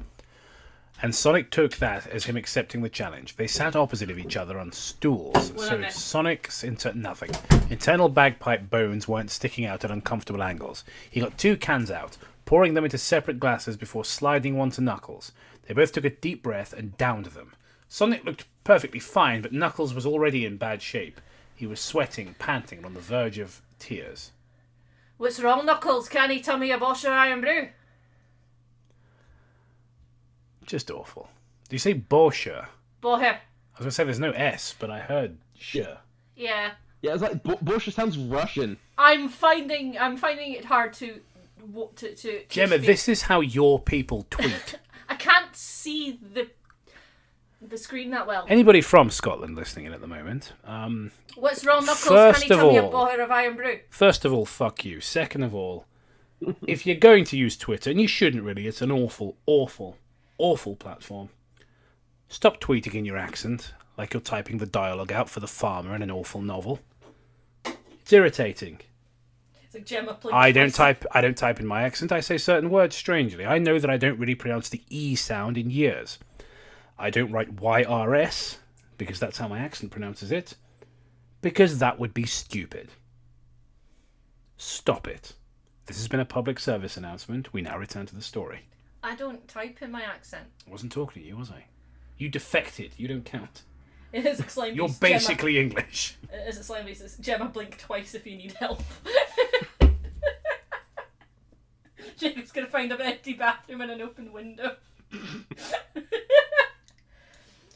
And Sonic took that as him accepting the challenge. They sat opposite of each other on stools, so Sonic's nothing. Internal bagpipe bones weren't sticking out at uncomfortable angles. He got 2 cans out, pouring them into separate glasses before sliding one to Knuckles. They both took a deep breath and downed them. Sonic looked perfectly fine, but Knuckles was already in bad shape. He was sweating, panting, and on the verge of tears. What's wrong, Knuckles? Can you tell me about your Iron Brew? Just awful. Do you say Borscher? Boher. I was going to say there's no S, but I heard sure. Yeah. Yeah, it's like Borsha sounds Russian. I'm finding it hard to Gemma, this is how your people tweet. I can't see the screen that well. Anybody from Scotland listening in at the moment? What's wrong, Knuckles? First Can you of tell me a all- boher of Iron Brew? First of all, fuck you. Second of all, if you're going to use Twitter, and you shouldn't really, it's an awful, awful, awful platform. Stop tweeting in your accent, like you're typing the dialogue out for the farmer in an awful novel. It's irritating. It's like Gemma I don't type in my accent. I say certain words strangely. I know that I don't really pronounce the E sound in years. I don't write YRS, because that's how my accent pronounces it. Because that would be stupid. Stop it. This has been a public service announcement. We now return to the story. I don't type in my accent. I wasn't talking to you, was I? You defected. You don't count. It is a slime You're beast, basically Gemma. English. It is a slime beast. It's Gemma, blink twice if you need help. Jacob's gonna find an empty bathroom and an open window.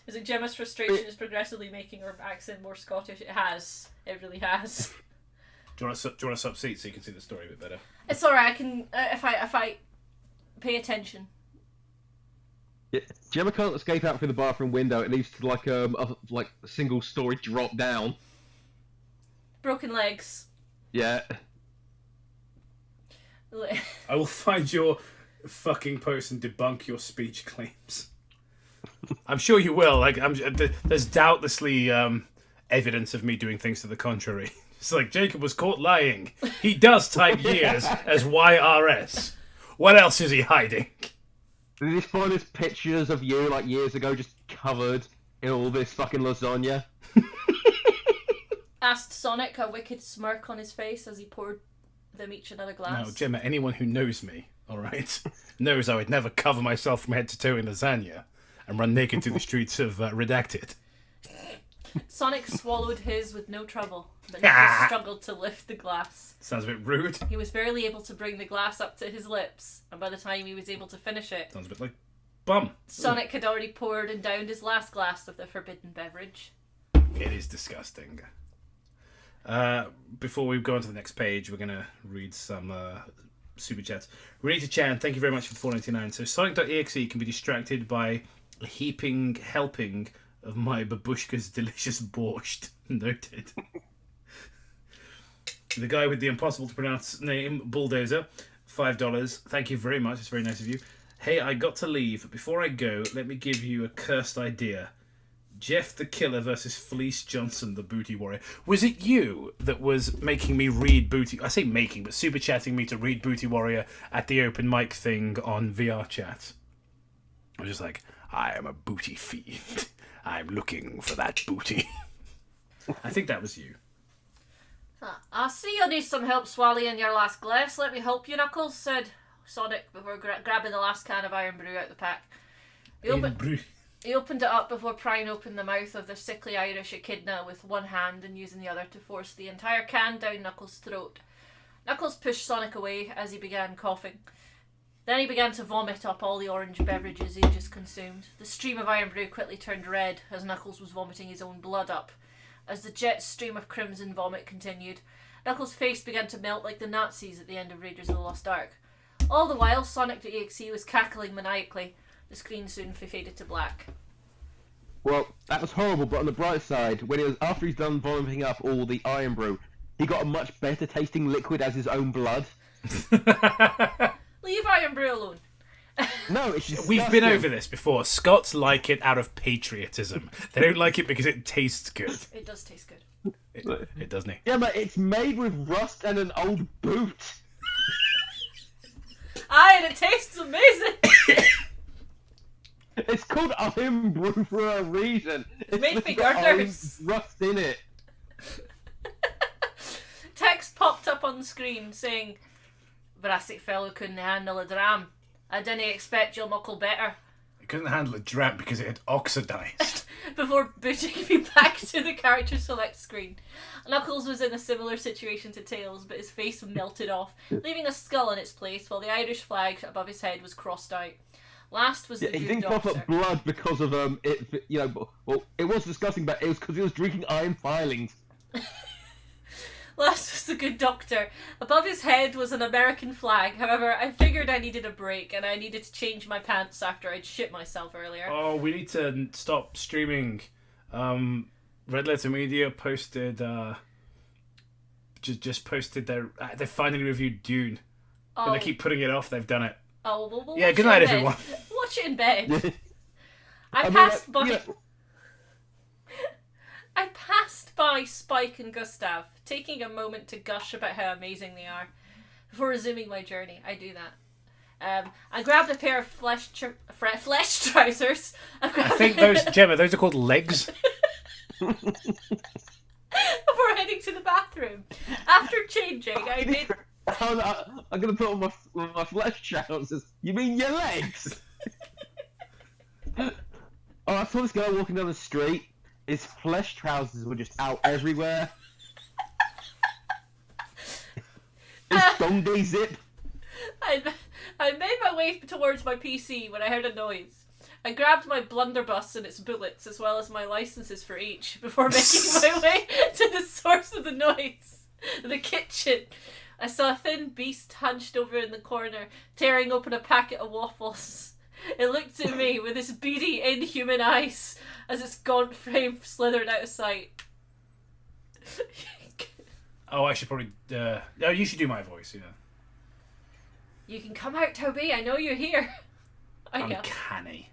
Is it Gemma's frustration is progressively making her accent more Scottish? It has. It really has. Do you want to sub seat so you can see the story a bit better? It's alright. I can if I pay attention. Yeah, Gemma can't escape out through the bathroom window. It leads to like a single story drop down. Broken legs. Yeah. I will find your fucking post and debunk your speech claims. I'm sure you will. There's doubtlessly evidence of me doing things to the contrary. It's like Jacob was caught lying. He does type years as YRS. What else is he hiding? Did he find his pictures of you like years ago, just covered in all this fucking lasagna? Asked Sonic, a wicked smirk on his face as he poured them each another glass. No, Gemma, anyone who knows me, alright, knows I would never cover myself from head to toe in lasagna and run naked through the streets of Redacted. Sonic swallowed his with no trouble, but Knuckles struggled to lift the glass. Sounds a bit rude. He was barely able to bring the glass up to his lips, and by the time he was able to finish it, Sounds a bit like bum. Sonic had already poured and downed his last glass of the forbidden beverage. It is disgusting. Before we go on to the next page, we're going to read some super chats. Renita Chan, thank you very much for $4.99. So Sonic.exe can be distracted by a heaping helping of my babushka's delicious borscht. Noted. The guy with the impossible to pronounce name, Bulldozer, $5. Thank you very much. It's very nice of you. Hey, I got to leave. Before I go, let me give you a cursed idea. Jeff the Killer versus Fleece Johnson, the Booty Warrior. Was it you that was making me read Booty... I say making, but super chatting me to read Booty Warrior at the open mic thing on VR chat? I was just like, I am a booty fiend. I'm looking for that booty. I think that was you. I see you need some help swallowing your last glass. Let me help you, Knuckles, said Sonic before grabbing the last can of Iron Brew out the pack. He opened it up before prying open the mouth of the sickly Irish echidna with one hand and using the other to force the entire can down Knuckles' throat. Knuckles pushed Sonic away as he began coughing. Then he began to vomit up all the orange beverages he had just consumed. The stream of Iron Brew quickly turned red as Knuckles was vomiting his own blood up. As the jet stream of crimson vomit continued, Knuckles' face began to melt like the Nazis at the end of Raiders of the Lost Ark. All the while, Sonic.exe was cackling maniacally. The screen soon faded to black. Well, that was horrible, but on the bright side, after he's done vomiting up all the Iron Brew, he got a much better tasting liquid as his own blood. Leave Iron Brew alone. No, it's just We've been over this before. Scots like it out of patriotism. They don't like it because it tastes good. It does taste good. It doesn't it? Yeah, but it's made with rust and an old boot. Aye, and it tastes amazing. It's called Iron Brew for a reason. It's made for got girders. rust in it. Text popped up on the screen saying, "Brassic fellow couldn't handle a dram. I didn't expect you'll muckle better." It couldn't handle a dram because it had oxidized. Before booting me back to the character select screen. Knuckles was in a similar situation to Tails, but his face melted off, leaving a skull in its place while the Irish flag above his head was crossed out. Last was the It good didn't cough doctor. up blood because of it. You know, well, it was disgusting, but it was because he was drinking iron filings. Last was the good doctor. Above his head was an American flag. However, I figured I needed a break and I needed to change my pants after I'd shit myself earlier. Oh, we need to stop streaming. Red Letter Media posted just posted they finally reviewed Dune. Oh. And they keep putting it off. They've done it. Oh, well, we'll Yeah, watch good it night, in bed. everyone. Watch it in bed. I passed by Spike and Gustav, taking a moment to gush about how amazing they are. Before resuming my journey, I do that. I grabbed a pair of flesh trousers. I think those, Gemma, those are called legs. before heading to the bathroom. After changing, I made... I'm gonna put on my flesh trousers. You mean your legs? Oh, I saw this guy walking down the street. His flesh trousers were just out everywhere. His donkey zip. I made my way towards my PC when I heard a noise. I grabbed my blunderbuss and its bullets, as well as my licenses for each, before making my way to the source of the noise, the kitchen. I saw a thin beast hunched over in the corner, tearing open a packet of waffles. It looked at me with its beady, inhuman eyes as its gaunt frame slithered out of sight. Oh, I should probably... no, you should do my voice, yeah. You can come out, Toby. I know you're here. Uncanny.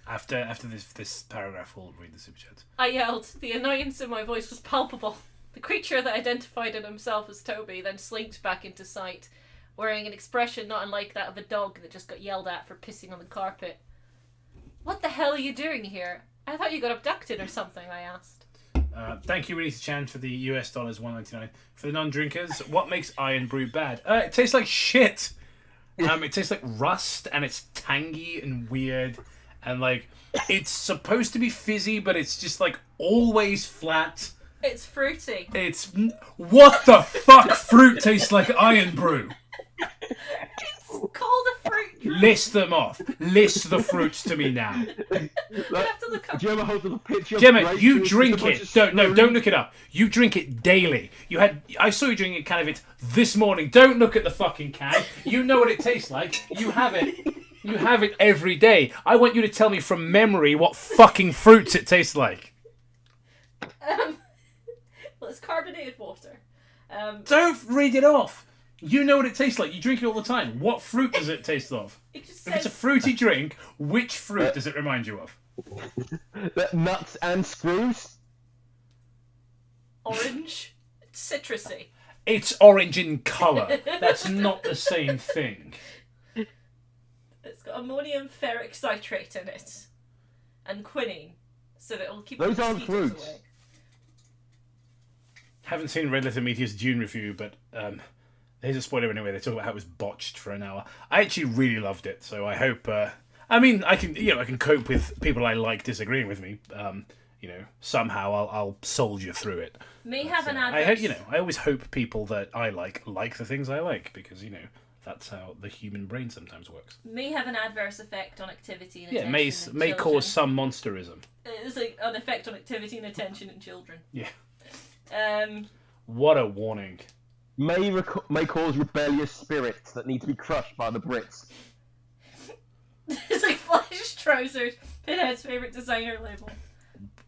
After this paragraph, we'll read the super chat. I yelled. The annoyance in my voice was palpable. The creature that identified in himself as Toby then slinked back into sight, wearing an expression not unlike that of a dog that just got yelled at for pissing on the carpet. What the hell are you doing here? I thought you got abducted or something, I asked. Thank you, Renita Chan, for the US dollars $1.99. For the non-drinkers, what makes Iron Brew bad? It tastes like shit. It tastes like rust, and it's tangy and weird, and like it's supposed to be fizzy, but it's just like always flat. It's fruity. It's what the fuck? Fruit tastes like Iron Brew. It's called a fruit drink. List them off. List the fruits to me now. You have to look up. Do you ever hold up a picture of Gemma, grapes you with drink a bunch it. of Don't look it up. You drink it daily. I saw you drinking a can of it this morning. Don't look at the fucking can. You know what it tastes like. You have it. You have it every day. I want you to tell me from memory what fucking fruits it tastes like. Well, it's carbonated water. Don't read it off. You know what it tastes like. You drink it all the time. What fruit does it taste of? If it's a fruity drink, which fruit does it remind you of? Nuts and screws. Orange. It's citrusy. It's orange in colour. That's not the same thing. It's got ammonium ferric citrate in it. And quinine. So that it'll keep Those the aren't mosquitoes fruits. away. Haven't seen Red Letter Media's Dune review, but here's a spoiler anyway. They talk about how it was botched for an hour. I actually really loved it, so I hope. I mean, I can cope with people I like disagreeing with me. Somehow I'll soldier through it. May have an I adverse. hope, I always hope people that I like the things I like, because that's how the human brain sometimes works. May have an adverse effect on activity and Yeah, attention may in cause children. some monsterism. It's like an effect on activity and attention in children. Yeah. What a warning. May cause rebellious spirits that need to be crushed by the Brits. It's like flash trousers. Pinhead's favourite designer label.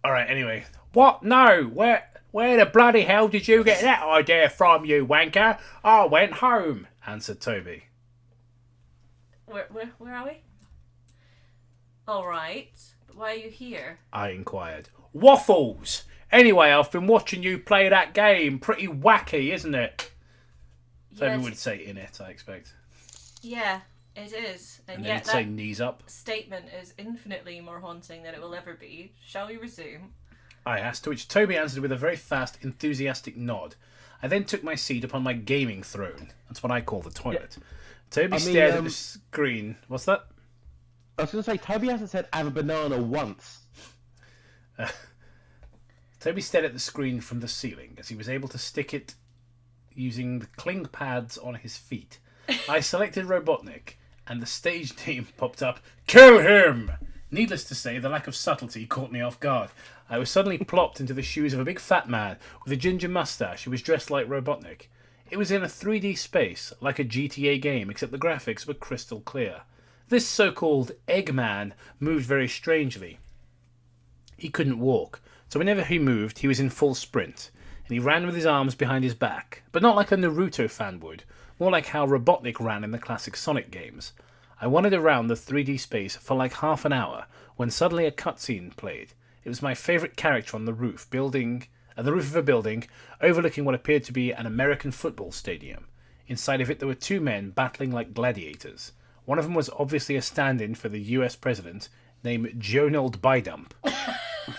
Alright, anyway. What? No! Where the bloody hell did you get that idea from, you wanker? I went home, answered Toby. Where are we? Alright. But why are you here? I inquired. Waffles! Anyway, I've been watching you play that game. Pretty wacky, isn't it? Toby Yes. would say in it, I expect. Yeah, it is. And And then yet he'd say that knees up. statement is infinitely more haunting than it will ever be. Shall we resume? I asked, to which Toby answered with a very fast, enthusiastic nod. I then took my seat upon my gaming throne. That's what I call the toilet. Toby stared at the screen. What's that? I was going to say, Toby hasn't said have a banana once. Toby stared at the screen from the ceiling as he was able to stick it using the cling pads on his feet. I selected Robotnik, and the stage name popped up. Kill him! Needless to say, the lack of subtlety caught me off guard. I was suddenly plopped into the shoes of a big fat man with a ginger mustache who was dressed like Robotnik. It was in a 3D space, like a GTA game, except the graphics were crystal clear. This so-called Eggman moved very strangely. He couldn't walk, so whenever he moved, he was in full sprint, and he ran with his arms behind his back, but not like a Naruto fan would, more like how Robotnik ran in the classic Sonic games. I wandered around the 3D space for like half an hour, when suddenly a cutscene played. It was my favourite character on the roof, at the roof of a building, overlooking what appeared to be an American football stadium. Inside of it there were two men battling like gladiators. One of them was obviously a stand-in for the US president, named Jonald Bidump.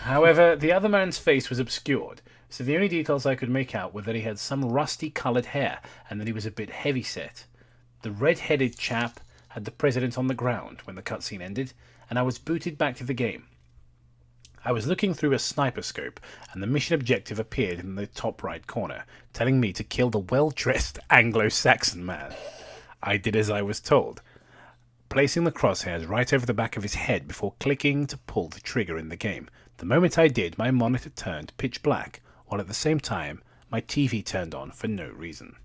However, the other man's face was obscured, so the only details I could make out were that he had some rusty-coloured hair and that he was a bit heavy-set. The red-headed chap had the president on the ground when the cutscene ended, and I was booted back to the game. I was looking through a sniper scope, and the mission objective appeared in the top right corner, telling me to kill the well-dressed Anglo-Saxon man. I did as I was told, placing the crosshairs right over the back of his head before clicking to pull the trigger in the game. The moment I did, my monitor turned pitch black, while at the same time, my TV turned on for no reason.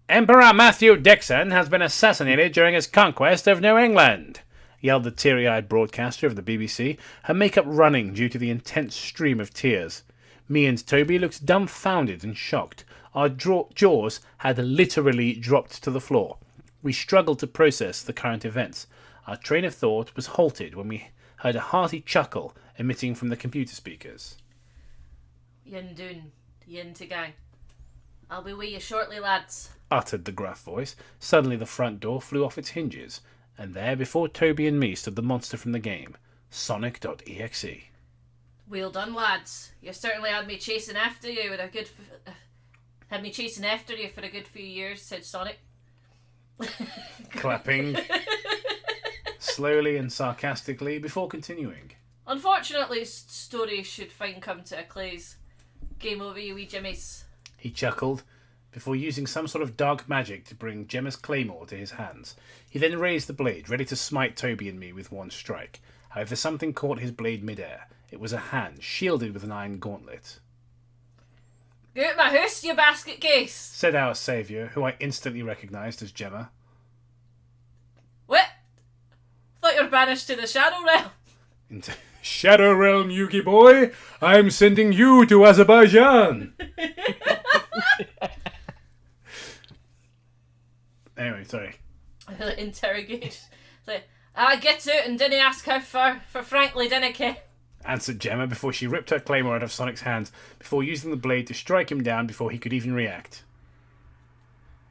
Emperor Matthew Dixon has been assassinated during his conquest of New England, yelled the teary-eyed broadcaster of the BBC, her makeup running due to the intense stream of tears. Me and Toby looked dumbfounded and shocked. Our jaws had literally dropped to the floor. We struggled to process the current events. Our train of thought was halted when we heard a hearty chuckle emitting from the computer speakers. Yin doon, yin to gang. I'll be with you shortly, lads, uttered the gruff voice. Suddenly the front door flew off its hinges, and there before Toby and me stood the monster from the game, Sonic.exe. Well done, lads. You certainly had me chasing after you with a good... had me chasing after you for a good few years, said Sonic. Clapping slowly and sarcastically before continuing. Unfortunately, story should find come to a close. Game over, you wee jimmies. He chuckled, before using some sort of dark magic to bring Gemma's claymore to his hands. He then raised the blade, ready to smite Toby and me with one strike. However, something caught his blade mid-air. It was a hand, shielded with an iron gauntlet. Get my house, you basket case, said our saviour, who I instantly recognised as Gemma. What? Thought you were banished to the Shadow Realm. Into Shadow Realm, Yugi boy! I'm sending you to Azerbaijan! Anyway, sorry. Interrogation. Like, I get out and didn't ask how far, for frankly didn't care. Answered Gemma before she ripped her claymore out of Sonic's hands, before using the blade to strike him down before he could even react.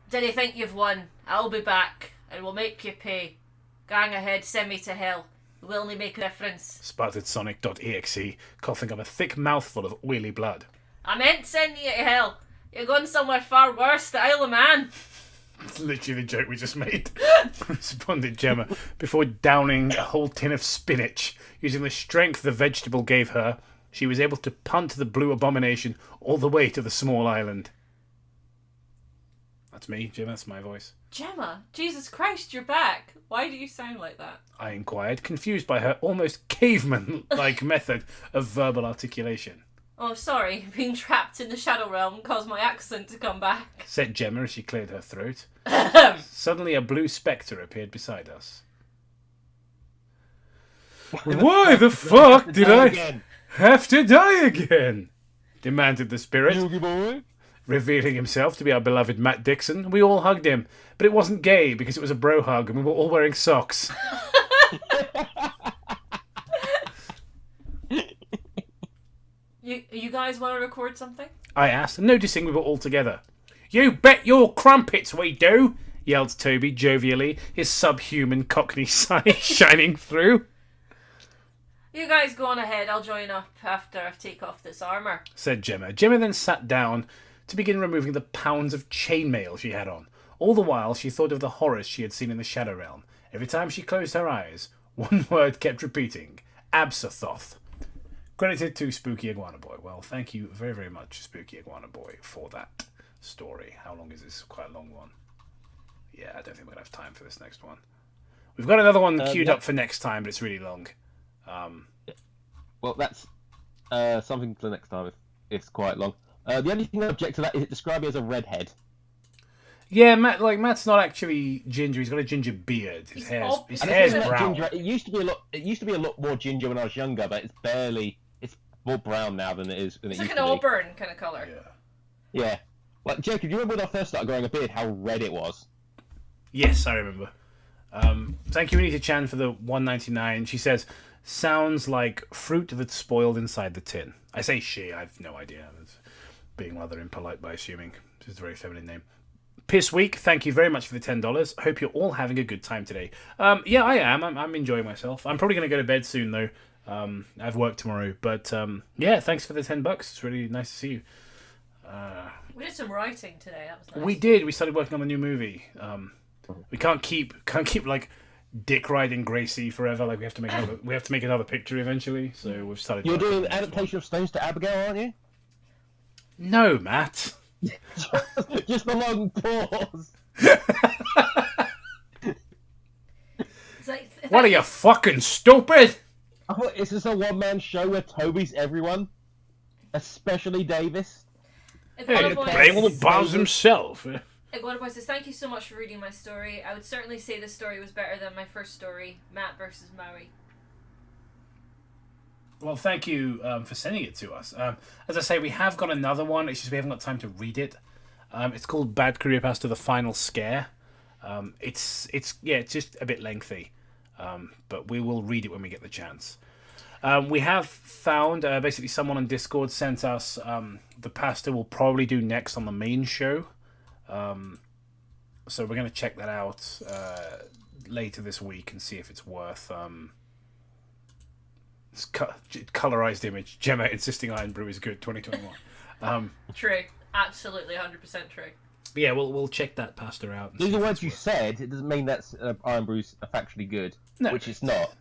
Did you think you've won? I'll be back, and we'll make you pay. Gang ahead, send me to hell. It will only make a difference. Sputtered Sonic.exe, coughing up a thick mouthful of oily blood. I meant send you to hell. You're going somewhere far worse, the Isle of Man. It's literally the joke we just made, responded Gemma, before downing a whole tin of spinach. Using the strength the vegetable gave her, she was able to punt the blue abomination all the way to the small island. That's me, Gemma, that's my voice. Gemma, Jesus Christ, you're back. Why do you sound like that? I inquired, confused by her almost caveman-like method of verbal articulation. Oh, sorry, being trapped in the Shadow Realm caused my accent to come back, said Gemma as she cleared her throat. Suddenly a blue spectre appeared beside us. Why the fuck did I have to die again? Demanded the spirit, Yugi boy. revealing himself to be our beloved Matt Dixon. We all hugged him, but it wasn't gay because it was a bro hug and we were all wearing socks. You guys want to record something? I asked, noticing we were all together. You bet your crumpets we do, yelled Toby jovially, his subhuman cockney side shining through. You guys go on ahead, I'll join up after I take off this armour, said Gemma. Gemma then sat down to begin removing the pounds of chainmail she had on. All the while she thought of the horrors she had seen in the Shadow Realm. Every time she closed her eyes, one word kept repeating, Absathoth. Credited to Spooky Iguana Boy. Well, thank you very, very much, Spooky Iguana Boy, for that story. How long is this? Quite a long one. Yeah, I don't think we're going to have time for this next one. We've got another one queued up for next time, but it's really long. Well, that's something for next time if it's quite long. The only thing I object to that is it described me as a redhead. Yeah, Matt's not actually ginger. He's got a ginger beard. His hair's brown. Ginger. It used to be a lot more ginger when I was younger, but it's more brown now than it is. It's like an auburn kind of colour. Yeah. Like, Jacob, do you remember when I first started growing a beard, how red it was? Yes, I remember. Thank you, Anita Chan, for the $1.99. She says, sounds like fruit that's spoiled inside the tin. I say she, I have no idea. It's being rather impolite by assuming. It's a very feminine name. Piss Week, thank you very much for the $10. Hope you're all having a good time today. Yeah, I am. I'm enjoying myself. I'm probably going to go to bed soon, though. I have work tomorrow, but yeah, thanks for the $10. It's really nice to see you. We did some writing today. That was nice. We did. We started working on the new movie. We can't keep like dick riding Gracie forever. Like we have to make another picture eventually. So we've started. You're working doing on an this adaptation of Stones to Abigail, aren't you? No, Matt. Just a long pause. It's like, What are you fucking stupid? I thought, is this a one-man show where Toby's everyone? Especially Davis? Playing all the bars himself. Iguana Boy says, thank you so much for reading my story. I would certainly say this story was better than my first story, Matt versus Maui. Well, thank you for sending it to us. As I say, we have got another one. It's just we haven't got time to read it. It's called Bad Creepsmcpasta: The Final Scare. It's just a bit lengthy, but we will read it when we get the chance. We have found basically someone on Discord sent us the pasta we'll probably do next on the main show. So we're going to check that out later this week and see if it's worth. It's colorized image. Gemma insisting Iron Brew is good. 2021. True, absolutely, 100% true. But yeah, we'll check that pasta out. These are words you said. It doesn't mean that's Iron Brew's factually good, No, which it's not.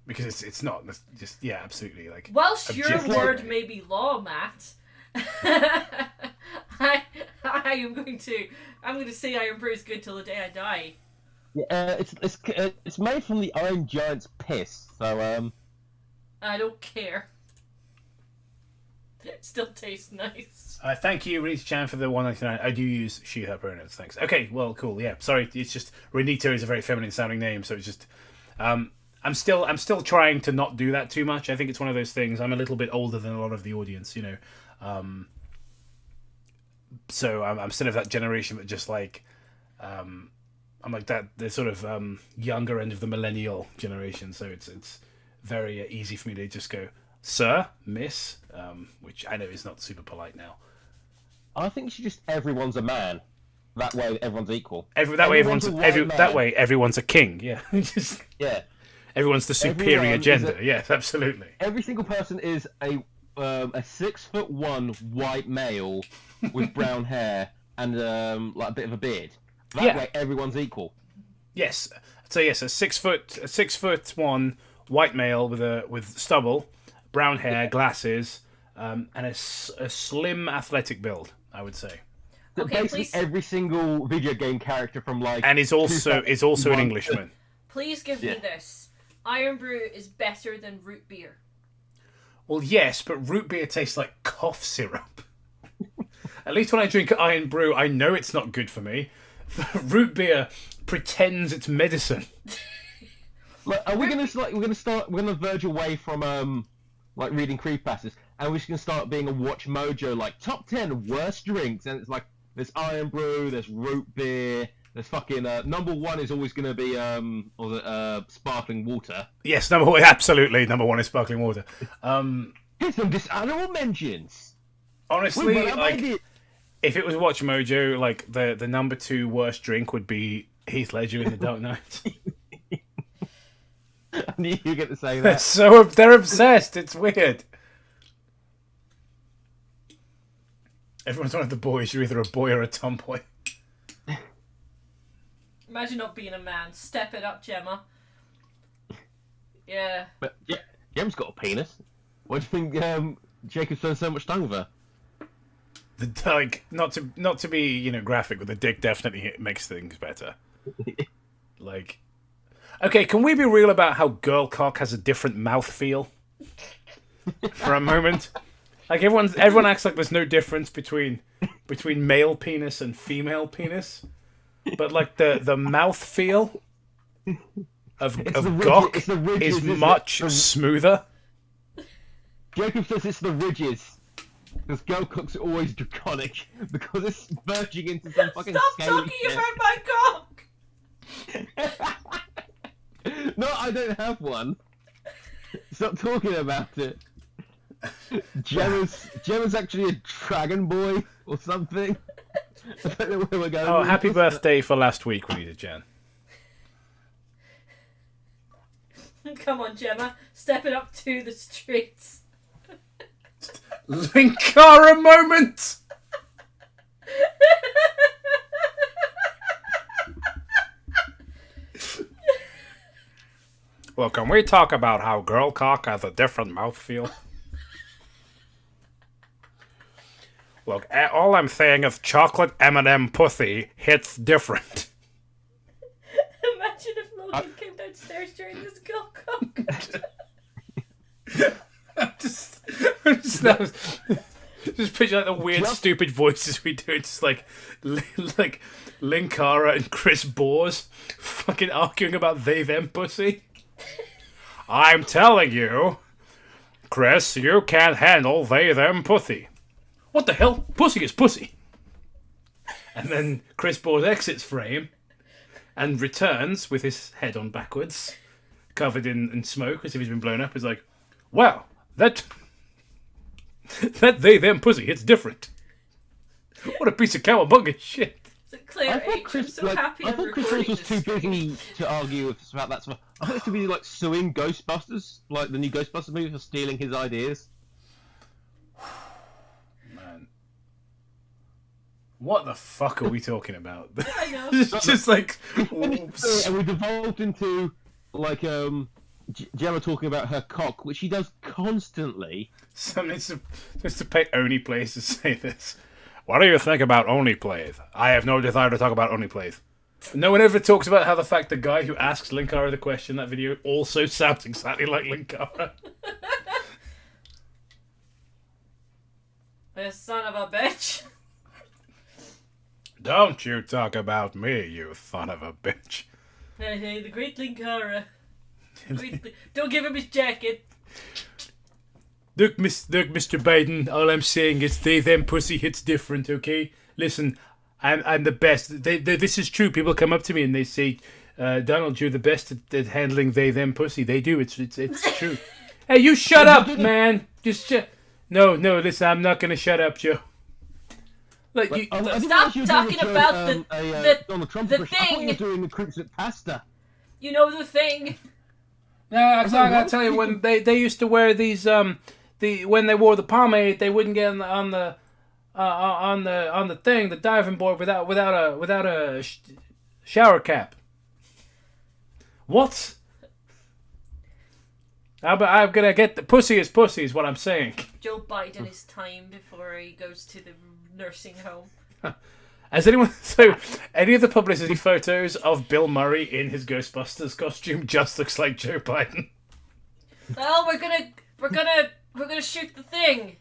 Because it's not. It's just absolutely like. Whilst your objectively. word may be law, Matt, I'm going to say Iron Brew is good till the day I die. Yeah, it's made from the Iron Giant's piss, so I don't care. It still tastes nice. Thank you, Reese Chan, for the 199. I do use she, her pronouns. Thanks. Okay, well, cool. Yeah, sorry. It's just Renito is a very feminine sounding name, so it's just. I'm still trying to not do that too much. I think it's one of those things. I'm a little bit older than a lot of the audience, you know. So I'm still of that generation that just like. I'm like that. The sort of younger end of the millennial generation. So it's very easy for me to just go, sir, miss, which I know is not super polite now. I think you should just everyone's a man. That way everyone's equal. That way everyone's a king. Yeah. Just, yeah. Everyone's the superior gender. Yes, absolutely. Every single person is a 6'1" white male with brown hair and like a bit of a beard. That way everyone's equal. Yes. So yes, a 6'1" white male with stubble, brown hair, glasses, and a slim athletic build, I would say. Okay, basically every single video game character from like and is also an Englishman. Please give me this. Iron Brew is better than root beer. Well, yes, but root beer tastes like cough syrup. At least when I drink Iron Brew, I know it's not good for me. Root beer pretends it's medicine. Like, are we gonna we're gonna verge away from like reading creepypastas, and we're just gonna start being a Watch Mojo like top 10 worst drinks, and it's like there's Iron Brew, there's root beer, there's fucking number one is always gonna be sparkling water. Yes, absolutely number one is sparkling water. Here's some dishonorable mentions. Honestly, like if it was Watch Mojo, like the number 2 worst drink would be Heath Ledger in The Dark Knight. I knew you were going to say that. They're obsessed. It's weird. Everyone's one of the boys. You're either a boy or a tomboy. Imagine not being a man. Step it up, Gemma. Yeah. But yeah, Gemma's got a penis. What do you think Jacob's done so much tongue with her? Not to be graphic, but the dick definitely makes things better. Like. Okay, can we be real about how girl cock has a different mouth feel? For a moment. Like everyone acts like there's no difference between male penis and female penis. But like the mouth feel of Gok is much smoother. Jacob says it's the ridges. Because girl cocks are always draconic. Because it's verging into some fucking Stop scaly talking about my cock! No, I don't have one. Stop talking about it. Gemma's actually a dragon boy or something. I don't know where we're going. Oh, happy birthday for last week, Renita Jan. Come on, Gemma. Step it up to the streets. Linkara moment! Well, can we talk about how girl cock has a different mouthfeel? Look, all I'm saying is chocolate M&M pussy hits different. Imagine if Logan came downstairs during this girl cock. just picture like the weird, stupid voices we do. It's like Linkara and Chris Bores fucking arguing about they them pussy. I'm telling you, Chris, you can't handle they them pussy. What the hell? Pussy is pussy. And then Chris Bores exits frame and returns with his head on backwards, covered in smoke as if he's been blown up. He's like, wow, that they them pussy hits different. What a piece of cowabunga shit. It's a clear H. I'm so happy I I'm thought Chris recording was this. too busy to argue about that stuff. I thought it was too busy like suing Ghostbusters, like the new Ghostbusters movie, for stealing his ideas. Man. What the fuck are we talking about? I know. It's just like... And we devolved into like Gemma talking about her cock, which she does constantly. Someone needs to pay Only Plays to say this. What do you think about Only Plays? I have no desire to talk about Only Plays. No one ever talks about how the fact the guy who asks Linkara the question in that video also sounds exactly like Linkara. This son of a bitch. Don't you talk about me, you son of a bitch. Hey, the great Linkara. Don't give him his jacket. Look, Mr. Biden, all I'm saying is they them pussy hits different, okay? Listen, I'm the best. This is true. People come up to me and they say, Donald, you're the best at handling they them pussy. They do. It's true. Hey, you shut up, man. Just No, listen, I'm not gonna shut up, Joe. Like, Stop talking about Donald Trump the impression. I thought you were thing. doing the Creepsmcpasta. You know the thing. No, I gotta tell you, when they used to wear these when they wore the pomade, they wouldn't get on the thing, the diving board without a shower cap. What? I'm gonna get the pussy is what I'm saying. Joe Biden is time before he goes to the nursing home. Has any of the publicity photos of Bill Murray in his Ghostbusters costume just looks like Joe Biden? Well, we're gonna shoot the thing.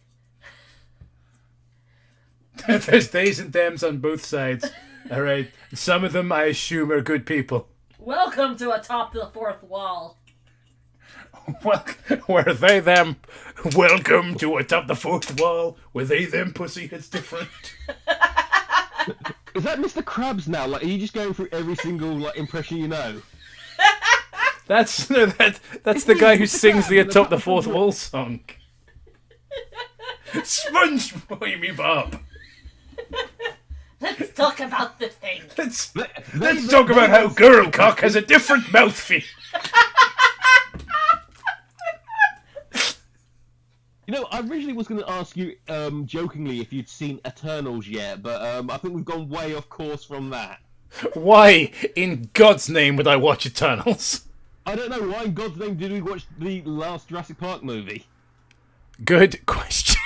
There's theys and thems on both sides. All right, some of them I assume are good people. Welcome to atop the fourth wall. Well, where they them? Welcome to atop the fourth wall. Where they them pussy hits different. Is that Mr. Krabs now? Like, are you just going through every single like impression you know? That's the guy who sings the atop the fourth wall song. SpongeBob Bob. Let's talk about the thing. Let's talk about how girl cock has a different mouthfeel. You know, I originally was going to ask you, jokingly, if you'd seen Eternals yet, but I think we've gone way off course from that. Why, in God's name, would I watch Eternals? I don't know, why in God's name did we watch the last Jurassic Park movie? Good question.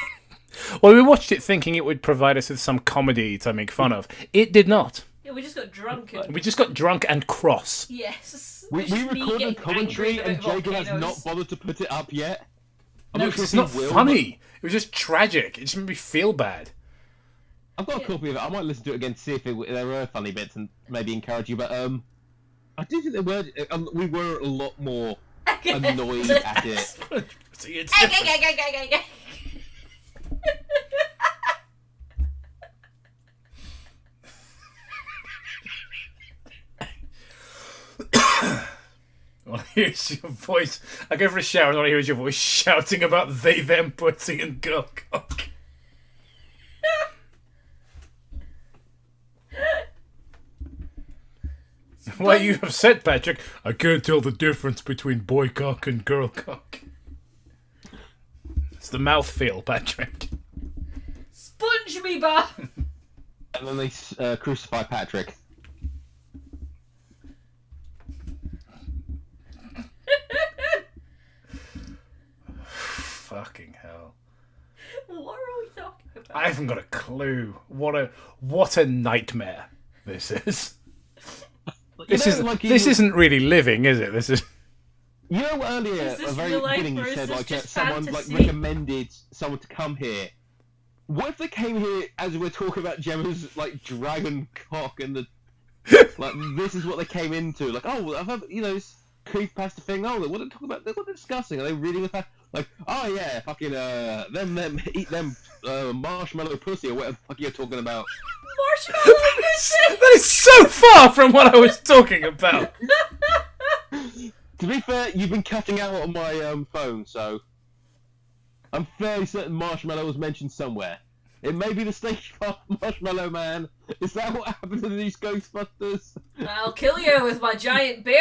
Well, we watched it thinking it would provide us with some comedy to make fun of. It did not. Yeah, we just got drunk. We just got drunk and cross. Yes. We It's just me recorded getting commentary angry and about Jacob has volcanoes. not bothered to put it up yet. I'm No, not sure because if it's he not will, funny. It was just tragic. It just made me feel bad. I've got a copy of it. I might listen to it again to see if there were funny bits and maybe encourage you. But I do think there were. We were a lot more annoyed at it. See, it's different. I want to hear your voice. I go for a shower and I want to hear your voice shouting about they, them, pussy, and girl cock. Why are you upset, Patrick? I can't tell the difference between boy cock and girl cock. It's the mouthfeel, Patrick. Sponge me, bah! And then they crucify Patrick. Fucking hell. What are we talking about? I haven't got a clue. What a nightmare this is. This isn't really living, is it? This is. You know, earlier, Is at this the very real life, beginning, or you is said this like just someone fantasy? recommended someone to come here. What if they came here as we're talking about Gemma's like dragon cock and the like? This is what they came into. Like, oh, I've heard, this Creepsmcpasta thing. Oh, what are they talking about? What are they discussing? Are they reading with that? Like, oh yeah, fucking them eat them marshmallow pussy or whatever the fuck you're talking about. Marshmallow pussy! That is so far from what I was talking about. To be fair, you've been cutting out on my phone, so I'm fairly certain Marshmallow was mentioned somewhere. It may be the stage called Marshmallow Man. Is that what happened to these Ghostbusters? I'll kill you with my giant bear.